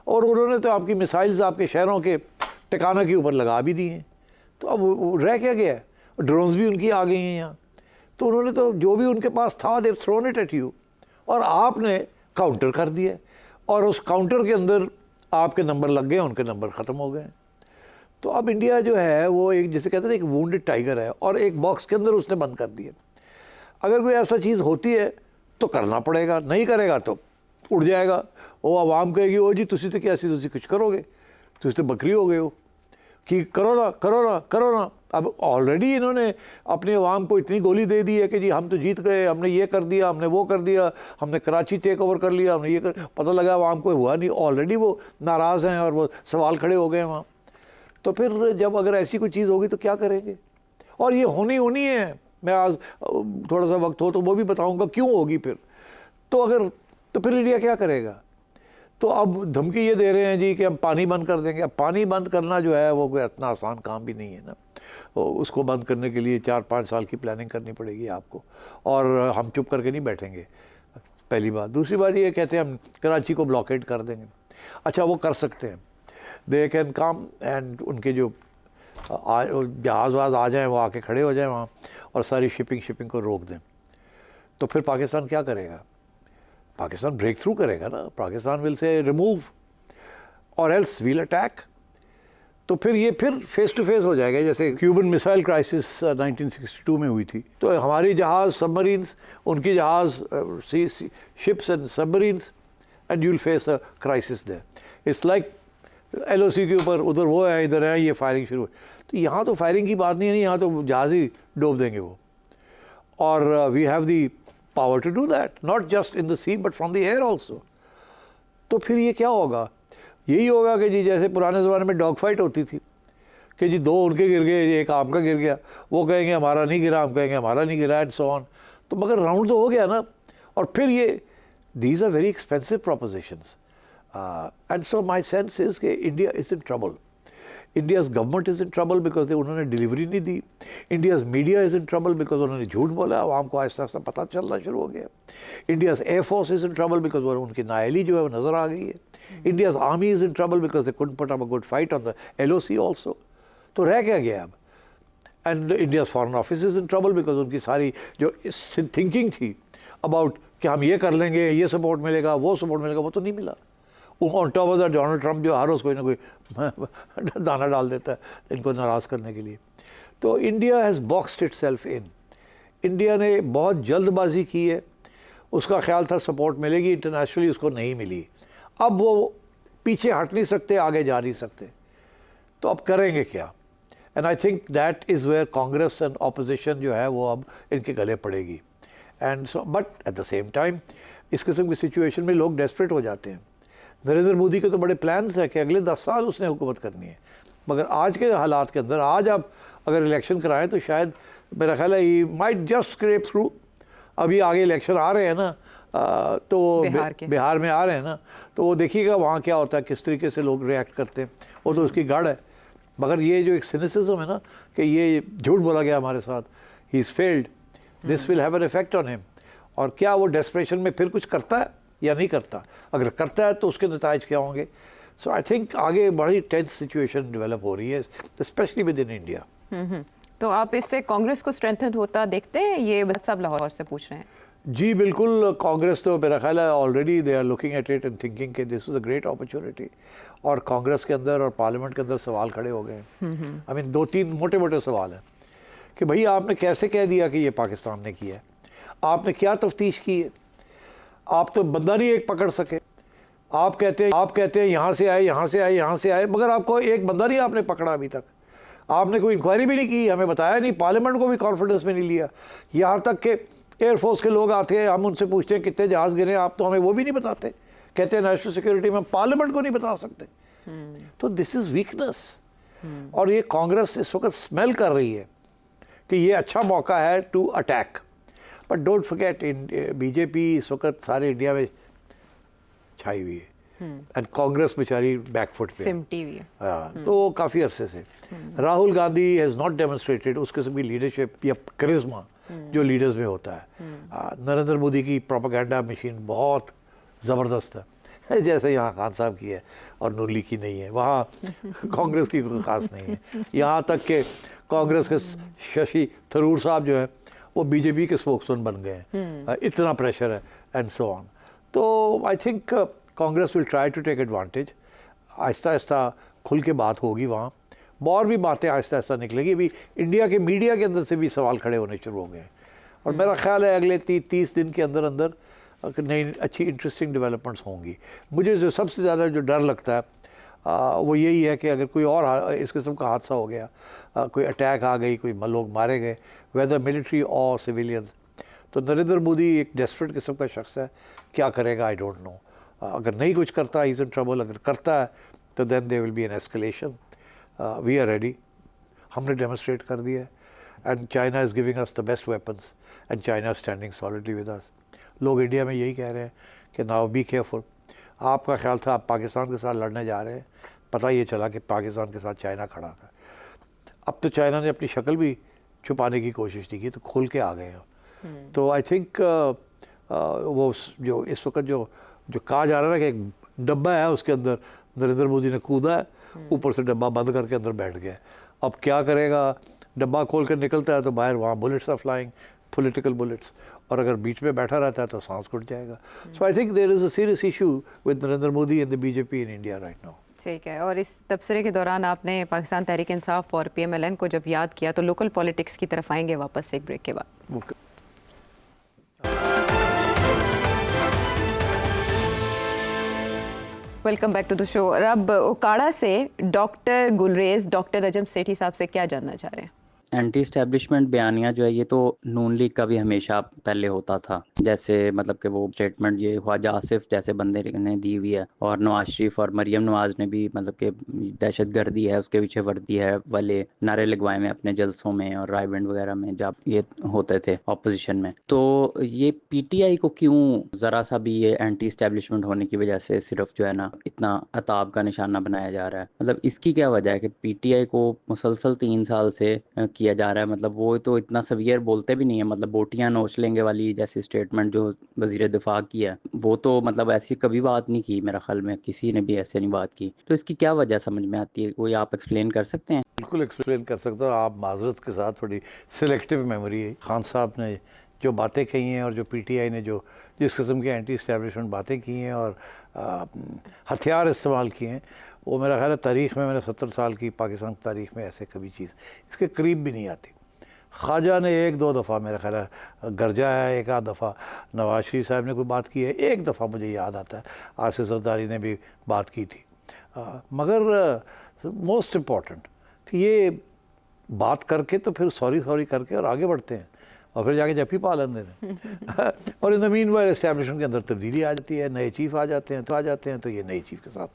और उन्होंने तो आपकी मिसाइल्स आपके शहरों के ठिकाना के ऊपर लगा भी दी हैं। तो अब रह क्या गया है? ड्रोन्स भी उनकी आ गई हैं यहाँ। तो उन्होंने तो जो भी उनके पास था, दे थ्रोन इट एट यू, और आपने काउंटर कर दिया। और उस काउंटर के अंदर आपके नंबर लग गए, उनके नंबर ख़त्म हो गए। तो अब इंडिया जो है वो एक, जैसे कहते हैं, एक वुंडेड टाइगर है और एक बॉक्स के अंदर उसने बंद कर दिया। अगर कोई ऐसा चीज़ होती है तो करना पड़ेगा, नहीं करेगा तो उड़ जाएगा। वो आवाम कहेगी ओ जी तुसी तो क्या तुसी कुछ करोगे, तुसी तो बकरी हो गए हो कि करो ना करो ना करो ना। अब ऑलरेडी इन्होंने अपने आवाम को इतनी गोली दे दी है कि जी हम तो जीत गए, हमने ये कर दिया, हमने वो कर दिया, हमने कराची टेक ओवर कर लिया, हमने ये कर, पता लगा आवाम को हुआ नहीं। ऑलरेडी वो नाराज़ हैं और वो सवाल खड़े हो गए वहाँ। तो फिर जब अगर ऐसी कोई चीज़ होगी तो क्या करेंगे? और ये होनी है। मैं आज थोड़ा सा वक्त हो तो वो भी बताऊंगा क्यों होगी फिर। तो फिर इंडिया क्या करेगा? तो अब धमकी ये दे रहे हैं जी कि हम पानी बंद कर देंगे। अब पानी बंद करना जो है वो कोई इतना आसान काम भी नहीं है ना। उसको बंद करने के लिए 4-5 साल की प्लानिंग करनी पड़ेगी आपको, और हम चुप करके नहीं बैठेंगे, पहली बात। दूसरी बात ये कहते हैं हम कराची को ब्लॉकेड कर देंगे। अच्छा, वो कर सकते हैं, दे कैन कम एंड उनके जो जहाज़ वहाज़ आ जाएँ, वो आके खड़े हो जाएँ वहाँ और सारी शिपिंग को रोक दें। तो फिर पाकिस्तान क्या करेगा? पाकिस्तान ब्रेक थ्रू करेगा ना। पाकिस्तान विल से रिमूव और एल्स वील अटैक। तो फिर ये फिर फेस टू फेस हो जाएगा, जैसे क्यूबन मिसाइल क्राइसिस 1962 में हुई थी। तो हमारी जहाज़ सबमरीन्स, उनकी जहाज़ ships and submarines, and you will face a crisis there. It's like LOC के ऊपर उधर वो है, इधर है, ये फायरिंग शुरू। तो यहाँ तो फायरिंग की बात नहीं है, यहाँ तो जहाज़ ही डूब देंगे वो। और we have the power to do that, not just in the sea but from the air also. तो फिर ये क्या होगा? यही होगा कि जी जैसे पुराने ज़माने में डॉग फाइट होती थी कि जी 2 उनके गिर गए, एक आपका गिर गया, वो कहेंगे हमारा नहीं गिरा, हम कहेंगे हमारा नहीं गिरा, एंड सो ऑन। तो मगर राउंड तो हो गया ना। और फिर ये these are very expensive propositions, and so my sense is कि India is in trouble. India's government is in trouble because उन्होंने डिलीवरी नहीं दी। India's media is in trouble because उन्होंने झूठ बोला, आवाम को आहिस्ता आहिस्ता पता चलना शुरू हो गया। India's air force is in trouble because उनकी नाअहली जो है वो नज़र आ गई है। India's army is in trouble because they couldn't put up a good fight on the LOC also. तो रह क्या गया अब? And India's foreign office is in trouble because उनकी सारी जो थिंकिंग थी अबाउट कि हम ये कर लेंगे, ये सपोर्ट मिलेगा, वो सपोर्ट मिलेगा, वो तो नहीं मिला। On top of the Donald Trump जो हर रोज़ कोई ना कोई दाना डाल देता है इनको नाराज़ करने के लिए। तो India has boxed itself in. India ने बहुत जल्दबाजी की है। उसका ख्याल था सपोर्ट मिलेगी इंटरनेशनली, उसको नहीं मिली। अब वो पीछे हट नहीं सकते, आगे जा नहीं सकते, तो अब करेंगे क्या? And I think that is where Congress and opposition जो है वो अब इनके गले पड़ेगी। And so but at the same time इस किस्म की सिचुएशन में लोग डेस्परेट हो जाते हैं। नरेंद्र मोदी के तो बड़े प्लान्स हैं कि अगले 10 साल उसने हुकूमत करनी है, मगर आज के हालात के अंदर आज आप अगर इलेक्शन कराएं तो शायद मेरा ख्याल है he might just scrap through. अभी आगे इलेक्शन आ रहे हैं ना, तो बिहार में आ रहे हैं ना, तो वो देखिएगा वहाँ क्या होता है, किस तरीके से लोग रिएक्ट करते हैं, वो तो उसकी गढ़ है। मगर ये जो एक सिनिसिज्म है ना कि ये झूठ बोला गया हमारे साथ, he is failed, this will have an effect on him. और क्या वो डेस्परेशन में फिर कुछ करता है या नहीं करता? अगर करता है तो उसके नताइज क्या होंगे? सो आई थिंक आगे बड़ी टेंस सिचुएशन डेवलप हो रही है, स्पेशली विद इन इंडिया। तो आप इससे कांग्रेस को स्ट्रेंथन होता देखते हैं? ये सब लाहौर से पूछ रहे हैं। जी बिल्कुल, कांग्रेस तो मेरा ख्याल है already they are looking at it and thinking कि this is a great opportunity. और कांग्रेस के अंदर और पार्लियामेंट के अंदर सवाल खड़े हो गए। आई मीन 2-3 मोटे मोटे सवाल हैं कि भाई आपने कैसे कह दिया कि ये पाकिस्तान ने किया है? आपने क्या तफ्तीश की है? आप तो बंदा नहीं एक पकड़ सके। आप कहते हैं यहाँ से आए, यहाँ से आए, यहाँ से आए, मगर आपको एक बंदा नहीं आपने पकड़ा अभी तक। आपने कोई इंक्वायरी भी नहीं की, हमें बताया नहीं, पार्लियामेंट को भी कॉन्फिडेंस में नहीं लिया। यहाँ तक कि एयरफोर्स के लोग आते हैं, हम उनसे पूछते हैं कितने जहाज़ गिरे, आप तो हमें वो भी नहीं बताते। कहते हैं नेशनल सिक्योरिटी में, पार्लियामेंट को नहीं बता सकते। तो दिस इज़ वीकनेस। और ये कांग्रेस इस वक्त स्मेल कर रही है कि ये अच्छा मौका है to attack. But don't forget BJP इस वक्त सारे इंडिया में छाई हुई है एंड कांग्रेस बेचारी बैकफुट पे सिमटी हुई है। तो काफ़ी अरसे से Rahul Gandhi has not demonstrated उस किस्म की लीडरशिप या करिश्मा जो लीडर्स में होता है। नरेंद्र मोदी की प्रोपेगेंडा मशीन बहुत ज़बरदस्त है, जैसे यहाँ खान साहब की है और नूरली की नहीं है, वहाँ कांग्रेस की कोई ख़ास नहीं है। यहाँ तक कि कांग्रेस के शशि थरूर साहब जो है वो बीजेपी के स्पोक्समैन बन गए हैं। इतना प्रेशर है एंड सो ऑन। तो I think Congress will try to take advantage. आहिस्ता आहिस्ता खुल के बात होगी, वहाँ और भी बातें आहिस्ता आहिस्ता निकलेगी। अभी इंडिया के मीडिया के अंदर से भी सवाल खड़े होने शुरू हो गए हैं और मेरा ख्याल है अगले 30 दिन के अंदर अंदर नई अच्छी इंटरेस्टिंग डेवलपमेंट्स होंगी। मुझे जो सबसे ज़्यादा जो डर लगता है वो यही है कि अगर कोई और इस किस्म का हादसा हो गया, कोई अटैक आ गई, कोई लोग मारे गए, वेदर मिलिट्री और सिविलियंस, तो नरेंद्र मोदी एक डेस्परेट किस्म का शख्स है, क्या करेगा आई डोंट नो। अगर नहीं कुछ करता इज़ इन ट्रबल, अगर करता है तो then they will be an escalation. We are ready, हमने डेमोन्स्ट्रेट कर दिया है and China is giving us the best weapons and China standing solidly with us. लोग इंडिया में यही कह रहे हैं कि नाउ बी केयरफुल। आपका ख्याल था आप पाकिस्तान के साथ लड़ने जा रहे हैं, पता ये चला कि पाकिस्तान के साथ चाइना खड़ा था। अब तो चाइना ने अपनी शक्ल भी छुपाने की कोशिश नहीं की, तो खुल के आ गए हैं। तो आई थिंक वो जो इस वक्त जो कहा जा रहा है ना कि एक डब्बा है उसके अंदर नरेंद्र मोदी ने कूदा है, ऊपर से डब्बा बंद करके अंदर बैठ गया। अब क्या करेगा? डब्बा खोल कर निकलता है तो बाहर वहाँ bullets are flying, political bullets, और अगर बीच में बैठा रहता है तो सांस घुट जाएगा। So I think there is a serious issue with Narendra Modi and the BJP in India right now. ठीक है। और इस तबसरे के दौरान आपने पाकिस्तान तहरीक इंसाफ और PMLN को जब याद किया तो लोकल पॉलिटिक्स की तरफ आएंगे वापस एक ब्रेक के बाद। Welcome back to the show. अब ओकाड़ा से डॉक्टर गुलरेज डॉक्टर नजम सेठी साहब से क्या जानना चाह रहे हैं? एंटी स्टैब्लिशमेंट बयानिया जो है ये तो नून लीग का भी हमेशा पहले होता था, जैसे मतलब कि वो स्टेटमेंट ये ख्वाजा आसिफ जैसे बंदे ने दी हुई है, और नवाज शरीफ और मरियम नवाज ने भी मतलब कि दहशतगर्दी है उसके पीछे वर्दी है वाले नारे लगवाए में अपने जलसों में और रायबंड वगैरह में जब ये होते थे ऑपोजिशन में। तो ये पीटीआई को क्यों ज़रा सा भी ये एंटी स्टैब्लिशमेंट होने की वजह से सिर्फ जो है ना इतना अताब का निशाना बनाया जा रहा है? मतलब इसकी क्या वजह है कि पीटीआई को मुसलसल 3 साल से किया जा रहा है? मतलब वो तो इतना सवियर बोलते भी नहीं है, मतलब बोटियां नोच लेंगे वाली जैसी स्टेटमेंट जो वजीर दिफा की है वो तो मतलब ऐसी कभी बात नहीं की, मेरा ख्याल में किसी ने भी ऐसे नहीं बात की। तो इसकी क्या वजह समझ में आती है, कोई आप एक्सप्लेन कर सकते हैं? बिल्कुल एक्सप्लेन कर सकता हूँ। आप माजरत के साथ थोड़ी सिलेक्टिव मेमोरी है। खान साहब ने जो बातें कही हैं और जो पीटीआई ने जो जिस किस्म की एंटी इस्टेब्लिशमेंट बातें की हैं और हथियार इस्तेमाल किए हैं, वो मेरा ख्याल है तारीख़ में, मैंने 70 साल की पाकिस्तान की तारीख़ में ऐसे कभी चीज़ इसके करीब भी नहीं आती। ख्वाजा ने 1-2 दफ़ा मेरा ख्याल है गरजा है, एक आध दफ़ा नवाज शरीफ साहब ने कोई बात की है, एक दफ़ा मुझे याद आता है आसिफ ज़रदारी ने भी बात की थी। मगर मोस्ट इम्पॉर्टेंट कि ये बात करके तो फिर सॉरी करके और आगे बढ़ते हैं और फिर जाके जप्पी पा लेते हैं और in the mean while establishment के अंदर तब्दीली आ जाती है, नए चीफ आ जाते हैं तो ये नए चीफ के साथ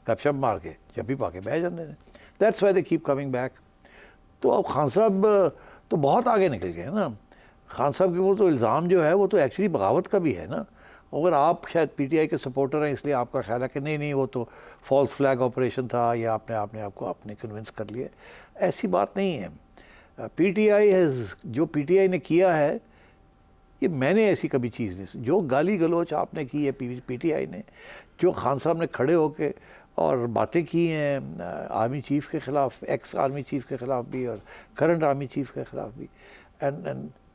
गपशप मार के जप्पी पा के बह जाते हैं। That's why they keep coming back. तो अब खान साहब तो बहुत आगे निकल गए ना। खान साहब के वो तो इल्ज़ाम जो है वो तो एक्चुअली बगावत का भी है ना। अगर आप शायद पीटीआई के सपोर्टर हैं इसलिए आपका ख्याल है कि नहीं वो तो फॉल्स फ्लैग ऑपरेशन था या आपने आपको आपने कन्विंस कर लिया, ऐसी बात नहीं है। पीटीआई हैज़ जो पीटीआई ने किया है ये मैंने ऐसी कभी चीज़ नहीं, जो गाली गलोच आपने की है पीटीआई ने, जो खान साहब ने खड़े होके और बातें की हैं आर्मी चीफ़ के ख़िलाफ़, एक्स आर्मी चीफ़ के ख़िलाफ़ भी और करंट आर्मी चीफ़ के ख़िलाफ़ भी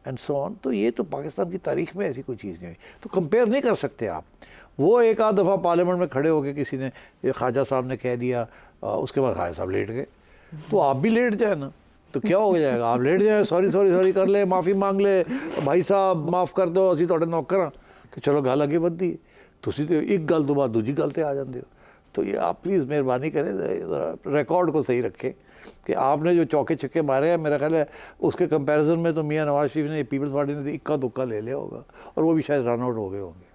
एंड सो ऑन, तो ये तो पाकिस्तान की तारीख़ में ऐसी कोई चीज़ नहीं हुई। तो कंपेयर नहीं कर सकते आप। वो एक आध दफ़ा पार्लियामेंट में खड़े होकर किसी ने ख्वाजा साहब ने कह दिया, उसके बाद ख्वाजा साहब लेट गए, तो आप भी लेट जाए ना, तो क्या हो जाएगा? आप लेट जाए, सॉरी कर ले, माफ़ी मांग ले, भाई साहब माफ़ कर दो, असी थोड़े नौकर हाँ, तो चलो गल अगे बढ़ती है। तुसी तो एक गल तो बाद दूजी गल ते आ जाते हो। तो ये आप प्लीज़ मेहरबानी करें रिकॉर्ड को सही रखें कि आपने जो चौके छक्के मारे हैं, मेरा ख्याल है उसके कंपैरिजन में तो मियां नवाज शरीफ ने पीपल्स पार्टी ने इक्का दुक्का ले लिया होगा और वो भी शायद रन आउट हो गए होंगे।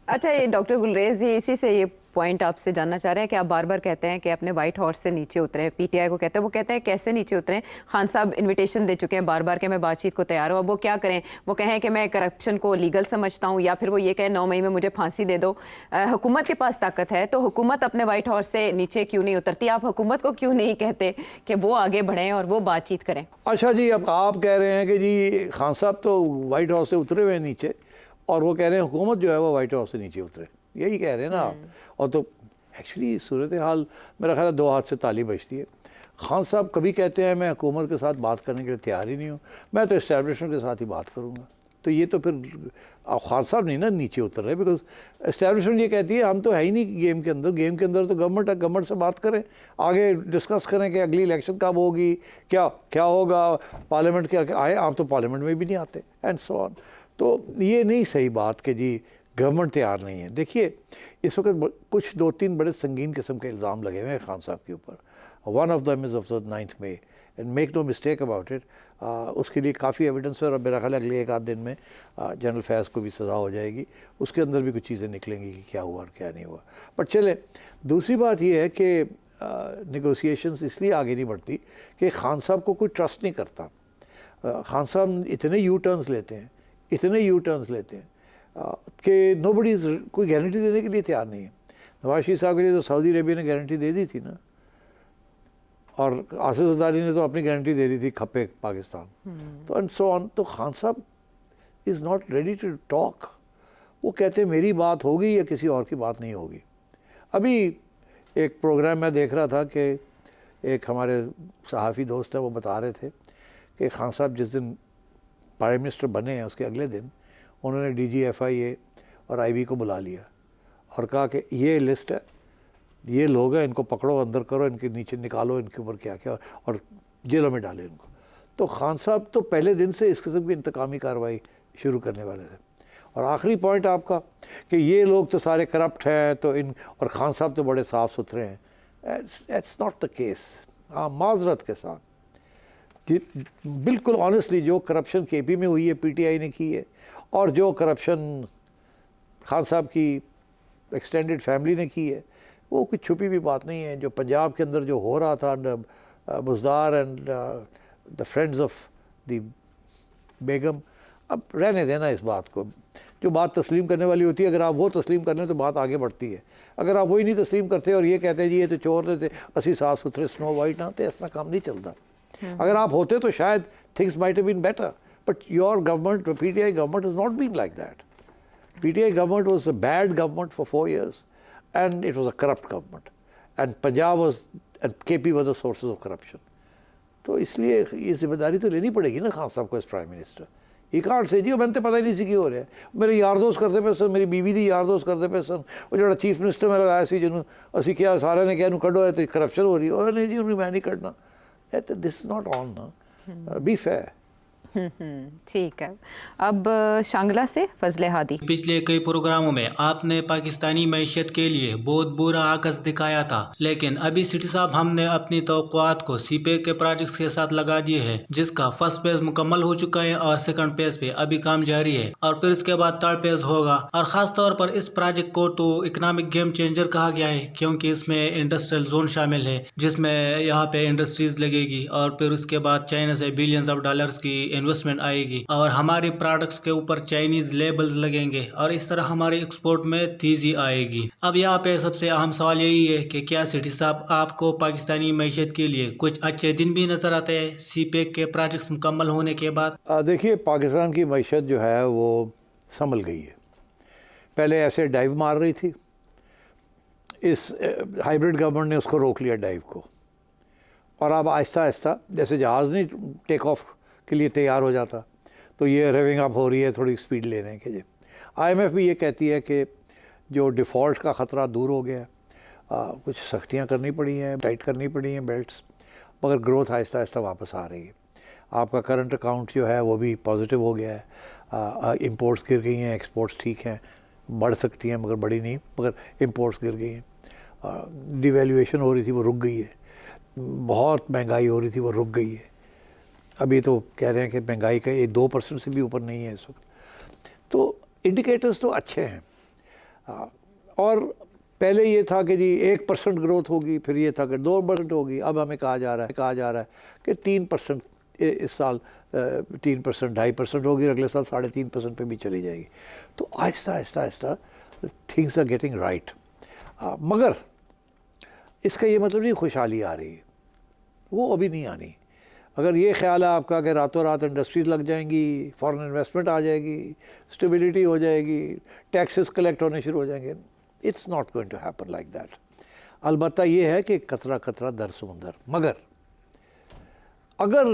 अच्छा, ये डॉक्टर गुलरेज जी इसी से ये पॉइंट आपसे जानना चाह रहे हैं कि आप बार बार कहते हैं कि अपने वाइट हॉर्स से नीचे उतरे, पीटीआई को कहते हैं, वो कहते हैं कैसे नीचे उतरे? खान साहब इनविटेशन दे चुके हैं बार बार कि मैं बातचीत को तैयार हूँ। अब वो क्या करें? वो कहें कि मैं करप्शन को लीगल समझता हूँ, या फिर वो ये कहें 9 मई में मुझे फांसी दे दो। हुकूमत के पास ताकत है, तो हुकूमत अपने वाइट हॉर्स से नीचे क्यों नहीं उतरती? आप हुकूमत को क्यों नहीं कहते कि वो आगे बढ़ें और वो बातचीत करें? अच्छा जी, अब आप कह रहे हैं कि जी खान साहब तो वाइट हाउस से उतरे हुए हैं नीचे और वो कह रहे हैं हुकूमत जो है वो वाइट हाउस से नीचे उतरे, यही कह रहे हैं ना आप। और तो एक्चुअली सूरत हाल मेरा ख्याल है 2 हाथ से ताली बजती है। खान साहब कभी कहते हैं मैं हुकूमत के साथ बात करने के लिए तैयार ही नहीं हूँ, मैं तो इस्टेब्लिशमेंट के साथ ही बात करूँगा। तो ये तो फिर खान साहब नहीं ना नीचे उतर रहे, बिकॉज इस्टेब्लिशमेंट ये कहती है हम तो है ही नहीं गेम के अंदर। गेम के अंदर तो गवर्नमेंट है, गवर्नमेंट से बात करें, आगे डिस्कस करें कि अगली इलेक्शन कब होगी, क्या होगा, पार्लियामेंट के आए, आप तो पार्लियामेंट में भी नहीं आते एंड सो ऑन। तो ये नहीं सही बात कि जी गवर्नमेंट तैयार नहीं है। देखिए इस वक्त कुछ 2-3 बड़े संगीन किस्म के इल्ज़ाम लगे हुए हैं खान साहब के ऊपर। One of them is of the 9 May and make no mistake about it. उसके लिए काफ़ी एविडेंस है और मेरा ख्याल अगले 1 आध दिन में जनरल फैज़ को भी सज़ा हो जाएगी, उसके अंदर भी कुछ चीज़ें निकलेंगी कि क्या हुआ और क्या नहीं हुआ। बट चले, दूसरी बात यह है कि नेगोशिएशंस इसलिए आगे नहीं बढ़ती कि खान साहब को कोई ट्रस्ट नहीं करता। खान साहब इतने यू टर्न्स लेते हैं कि नोबडी कोई गारंटी देने के लिए तैयार नहीं है। नवाज शरीफ साहब के लिए तो सऊदी अरेबिया ने गारंटी दे दी थी ना, और आसिफ ज़रदारी ने तो अपनी गारंटी दे दी थी खप्पे पाकिस्तान। तो एंड सो ऑन। तो खान साहब is not ready to talk. वो कहते हैं मेरी बात होगी या किसी और की बात नहीं होगी। अभी एक प्रोग्राम मैं देख रहा था कि एक हमारे सहाफ़ी दोस्त हैं, वो बता रहे थे कि खान साहब जिस दिन प्राइम मिनिस्टर बने हैं उसके अगले दिन उन्होंने DGFIA और IB को बुला लिया और कहा कि ये लिस्ट है, ये लोग हैं, इनको पकड़ो, अंदर करो, इनके नीचे निकालो, इनके ऊपर क्या क्या और जेलों में डालें इनको। तो खान साहब तो पहले दिन से इस किस्म की इंतकामी कार्रवाई शुरू करने वाले थे। और आखिरी पॉइंट आपका कि ये लोग तो सारे करप्ट हैं तो इन, और खान साहब तो बड़े साफ़ सुथरे हैं, इट्स नॉट द केस। हाँ, माजरत के साथ बिल्कुल ऑनेस्टली जो करप्शन केपी में हुई है पीटीआई ने की है, और जो करप्शन खान साहब की एक्सटेंडेड फैमिली ने की है, वो कुछ छुपी भी बात नहीं है। जो पंजाब के अंदर जो हो रहा था under Buzdar and the friends of the begum, अब रहने देना इस बात को। जो बात तस्लीम करने वाली होती है, अगर आप वो तस्लीम कर लें तो बात आगे बढ़ती है। अगर आप वही नहीं तस्लीम करते और ये कहते हैं जी ये तो चोर थे, असी साफ सुथरे स्नो वाइट ना, तो ऐसा काम नहीं चलता। अगर आप होते तो शायद things might have been better, but your government, PTI government has not been like that. PTI government was a bad government for 4 years, and it was a corrupt government, and Punjab was and KP were the sources of corruption. तो इसलिए ये जिम्मेदारी तो लेनी पड़ेगी ना खान साहब को एज प्राइम मिनिस्टर। ये कार्ड से जी मैंने तो पता ही नहीं सी क्यों हो रहा है, मेरे यार दोस्त करते पे सन, मेरी बीवी दी यार दोस्त करते पे सन, वो जो चीफ मिनिस्टर में लगाया सी जिन्होंने असी क्या सारे ने क्या कढ़ो है तो करप्शन हो रही है, नहीं जी उन्हें मैं नहीं कढ़ना, दिस इज नॉट ऑन ना, बी फेयर। ठीक है। अब शांगला से फजले हादी। पिछले कई प्रोग्रामों में आपने पाकिस्तानी मैशियत के लिए बहुत बुरा आकस दिखाया था, लेकिन अभी सिटी साहब हमने अपनी तवक्कुआत को सीपेक के प्रोजेक्ट्स के साथ लगा दिए हैं, जिसका फर्स्ट फेज मुकम्मल हो चुका है और सेकंड फेज पे अभी काम जारी है, और फिर इसके बाद थर्ड फेज होगा। और खास तौर पर इस प्रोजेक्ट को तो इकोनॉमिक गेम चेंजर कहा गया है, क्योंकि इसमें इंडस्ट्रियल जोन शामिल है, जिसमें यहाँ पे इंडस्ट्रीज लगेगी, और फिर उसके बाद चाइना से बिलियंस ऑफ डॉलर्स की इन्वेस्टमेंट आएगी, और हमारे प्रोडक्ट्स के ऊपर चाइनीज लेबल्स लगेंगे, और इस तरह हमारे एक्सपोर्ट में तेजी आएगी। अब यहाँ पे सबसे अहम सवाल यही है कि क्या सिटी साहब आपको पाकिस्तानी मैशियत के लिए कुछ अच्छे दिन भी नजर आते हैं सीपेक के प्रोजेक्ट्स मुकम्मल होने के बाद? देखिए पाकिस्तान की मैशियत जो है वो संभल गई है। पहले ऐसे डाइव मार रही थी, इस हाइब्रिड गवर्नमेंट ने उसको रोक लिया डाइव को, और अब आहिस्ता आहिस्ता जैसे जहाज़ नहीं टेक ऑफ के लिए तैयार हो जाता, तो ये रेविंग अप हो रही है थोड़ी स्पीड लेने के लिए। IMF भी ये कहती है कि जो डिफ़ॉल्ट का ख़तरा दूर हो गया, कुछ सख्तियाँ करनी पड़ी हैं, टाइट करनी पड़ी हैं बेल्ट्स, मगर ग्रोथ आहिस्ता आहिस्ता वापस आ रही है। आपका करंट अकाउंट जो है वो भी पॉजिटिव हो गया है, इंपोर्ट्स गिर गई हैं, एक्सपोर्ट्स ठीक हैं, बढ़ सकती हैं मगर बड़ी नहीं, मगर इंपोर्ट्स गिर गई हैं। डिवैल्यूएशन हो रही थी वो रुक गई है, बहुत महंगाई हो रही थी वो रुक गई है। अभी तो कह रहे हैं कि महंगाई का ये 2% से भी ऊपर नहीं है इस वक्त, तो इंडिकेटर्स तो अच्छे हैं। और पहले ये था कि जी 1% ग्रोथ होगी, फिर ये था कि 2% होगी, अब हमें कहा जा रहा है कि 3% इस साल 3%, 2.5% होगी, अगले साल 3.5% पे भी चली जाएगी। तो Aahista Aahista Aahista things are getting right. मगर इसका ये मतलब नहीं खुशहाली आ रही है, वो अभी नहीं आनी। अगर ये ख्याल है आपका कि रातों रात इंडस्ट्रीज़ लग जाएंगी, फॉरेन इन्वेस्टमेंट आ जाएगी, स्टेबिलिटी हो जाएगी, टैक्सेस कलेक्ट होने शुरू हो जाएंगे, it's not going to happen like that. अलबत्ता ये है कि कतरा कतरा दर समुंदर। मगर अगर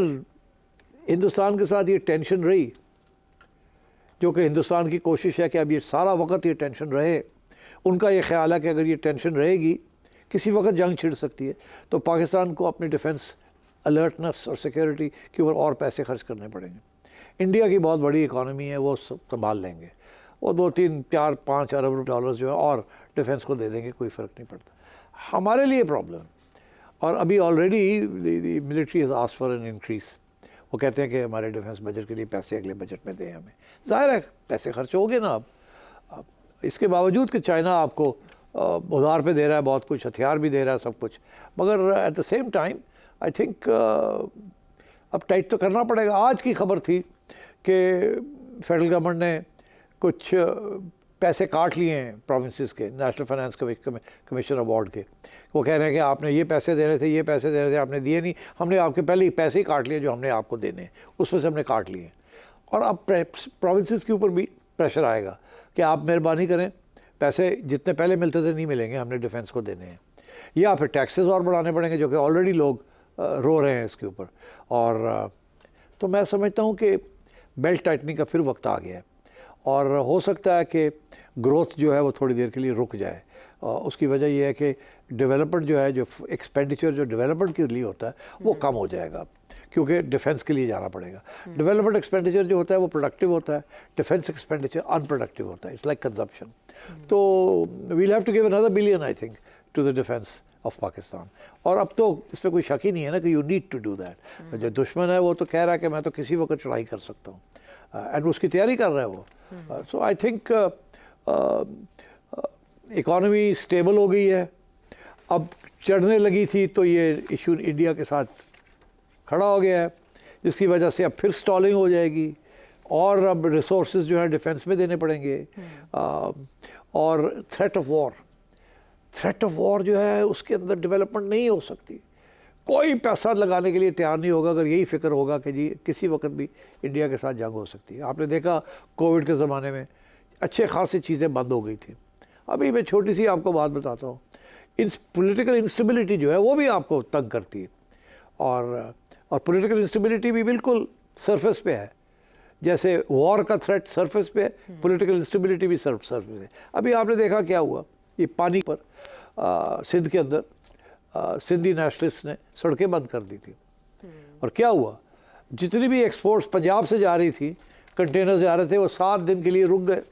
हिंदुस्तान के साथ ये टेंशन रही, जो कि हिंदुस्तान की कोशिश है कि अब ये सारा वक्त ये टेंशन रहे, उनका ये ख्याल है कि अगर ये टेंशन रहेगी किसी वक्त जंग छिड़ सकती है, तो पाकिस्तान को अपनी डिफेंस अलर्टनेस और सिक्योरिटी के ऊपर और पैसे खर्च करने पड़ेंगे। इंडिया की बहुत बड़ी इकॉनमी है, वो संभाल लेंगे, वो 2, 3, 4, 5 अरब डॉलर्स जो है और डिफेंस को दे देंगे, कोई फ़र्क नहीं पड़ता। हमारे लिए प्रॉब्लम, और अभी already military has asked for an increase. वो कहते हैं कि हमारे डिफेंस बजट के लिए पैसे अगले बजट में दें हमें। ज़ाहिर है पैसे खर्च हो गए ना अब इसके बावजूद कि चाइना आपको उधार पे दे रहा है बहुत कुछ, हथियार भी दे रहा है, सब कुछ, मगर eight the same time I think अब टाइट तो करना पड़ेगा। आज की खबर थी कि फेडरल गवर्नमेंट ने कुछ पैसे काट लिए हैं प्रोविंसेस के नेशनल फाइनेंस कमीशन अवार्ड के। वो कह रहे हैं कि आपने ये पैसे दे रहे थे, ये पैसे दे रहे थे, आपने दिए नहीं, हमने आपके पहले ही पैसे ही काट लिए जो हमने आपको देने हैं, उसमें से हमने काट लिए। और अब प्रोविंसेस के ऊपर भी प्रेशर आएगा कि आप मेहरबानी करें, पैसे जितने पहले मिलते थे नहीं मिलेंगे, हमने डिफेंस को देने हैं, या फिर टैक्सेस और बढ़ाने पड़ेंगे, जो कि ऑलरेडी लोग रो रहे हैं इसके ऊपर। और तो मैं समझता हूँ कि बेल्ट टाइटनिंग का फिर वक्त आ गया है, और हो सकता है कि ग्रोथ जो है वो थोड़ी देर के लिए रुक जाए। उसकी वजह यह है कि डेवलपमेंट जो है, जो एक्सपेंडिचर जो डेवलपमेंट के लिए होता है वो कम हो जाएगा, क्योंकि डिफेंस के लिए जाना पड़ेगा। डेवलपमेंट एक्सपेंडिचर जो होता है वो प्रोडक्टिव होता है, डिफेंस एक्सपेंडिचर अनप्रोडक्टिव होता है, इट्स लाइक कंजम्पशन। तो we'll have to give another $1 billion I think to the defence of Pakistan. और अब तो इसमें कोई शक ही नहीं है ना कि you need to do that. जो दुश्मन है वो तो कह रहा है कि मैं तो किसी वक्त चढ़ाई कर सकता हूँ, एंड उसकी तैयारी कर रहा है वो। सो आई थिंक इकॉनमी स्टेबल हो गई है, अब चढ़ने लगी थी तो ये इशू इंडिया के साथ खड़ा हो गया है, जिसकी वजह से अब फिर स्टॉलिंग हो जाएगी और अब रिसोर्सेज जो है डिफेंस में देने पड़ेंगे। और थ्रेट ऑफ वॉर जो है उसके अंदर डेवलपमेंट नहीं हो सकती। कोई पैसा लगाने के लिए तैयार नहीं होगा अगर यही फिक्र होगा कि जी किसी वक्त भी इंडिया के साथ जंग हो सकती है। आपने देखा कोविड के ज़माने में अच्छे खासी चीज़ें बंद हो गई थी। अभी मैं छोटी सी आपको बात बताता हूँ, पॉलिटिकल इंस्टेबिलिटी जो है वो भी आपको तंग करती है, और पॉलिटिकल इंस्टेबिलिटी भी बिल्कुल सरफेस पे है। जैसे वॉर का थ्रेट सरफेस पे है, पॉलिटिकल इंस्टेबिलिटी भी सरफेस है। अभी आपने देखा क्या हुआ, ये पानी पर सिंध के अंदर सिंधी नेशनलिस्ट ने सड़कें बंद कर दी थी, और क्या हुआ, जितनी भी एक्सपोर्ट्स पंजाब से जा रही थी, कंटेनर जा रहे थे, वो 7 दिन के लिए रुक गए।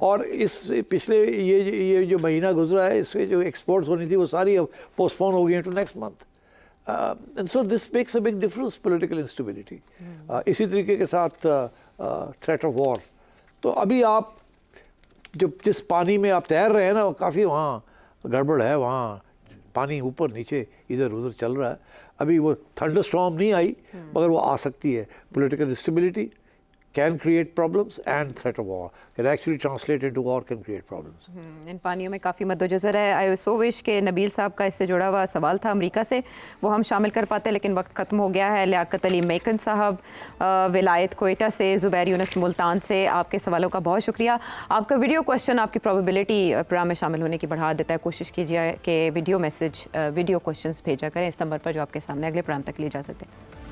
और इस पिछले ये जो महीना गुजरा है, इसमें जो एक्सपोर्ट्स होनी थी वो सारी अब पोस्टपोन हो गई हैं to next month. And so this makes a big difference, political instability. इसी तरीके के साथ थ्रेट ऑफ वॉर। तो अभी आप जो जिस पानी में आप तैर रहे हैं ना, काफ़ी वहाँ गड़बड़ है, वहाँ पानी ऊपर नीचे इधर उधर चल रहा है। अभी वो थंडर स्टॉर्म नहीं आई, मगर वो आ सकती है। Political instability can create problems, and threat of war can actually translate into war, can create problems. इन पानियों में काफ़ी मद्दोजर है। आई सो विश के नबील साहब का इससे जुड़ा हुआ सवाल था अमेरिका से, वो हम शामिल कर पाते, लेकिन वक्त ख़त्म हो गया है। लियाकत अली मेकन साहब विलायत कोयटा से, ज़ुबैर यूनुस मुल्तान से, आपके सवालों का बहुत शुक्रिया। आपका वीडियो क्वेश्चन आपकी प्रोबेबिलिटी प्रोग्राम में शामिल होने की बढ़ा देता है। कोशिश कीजिए कि वीडियो क्वेश्चन भेजा करें इस नंबर पर जो आपके सामने। अगले प्रोग्राम तक के लिए इजाज़त दें।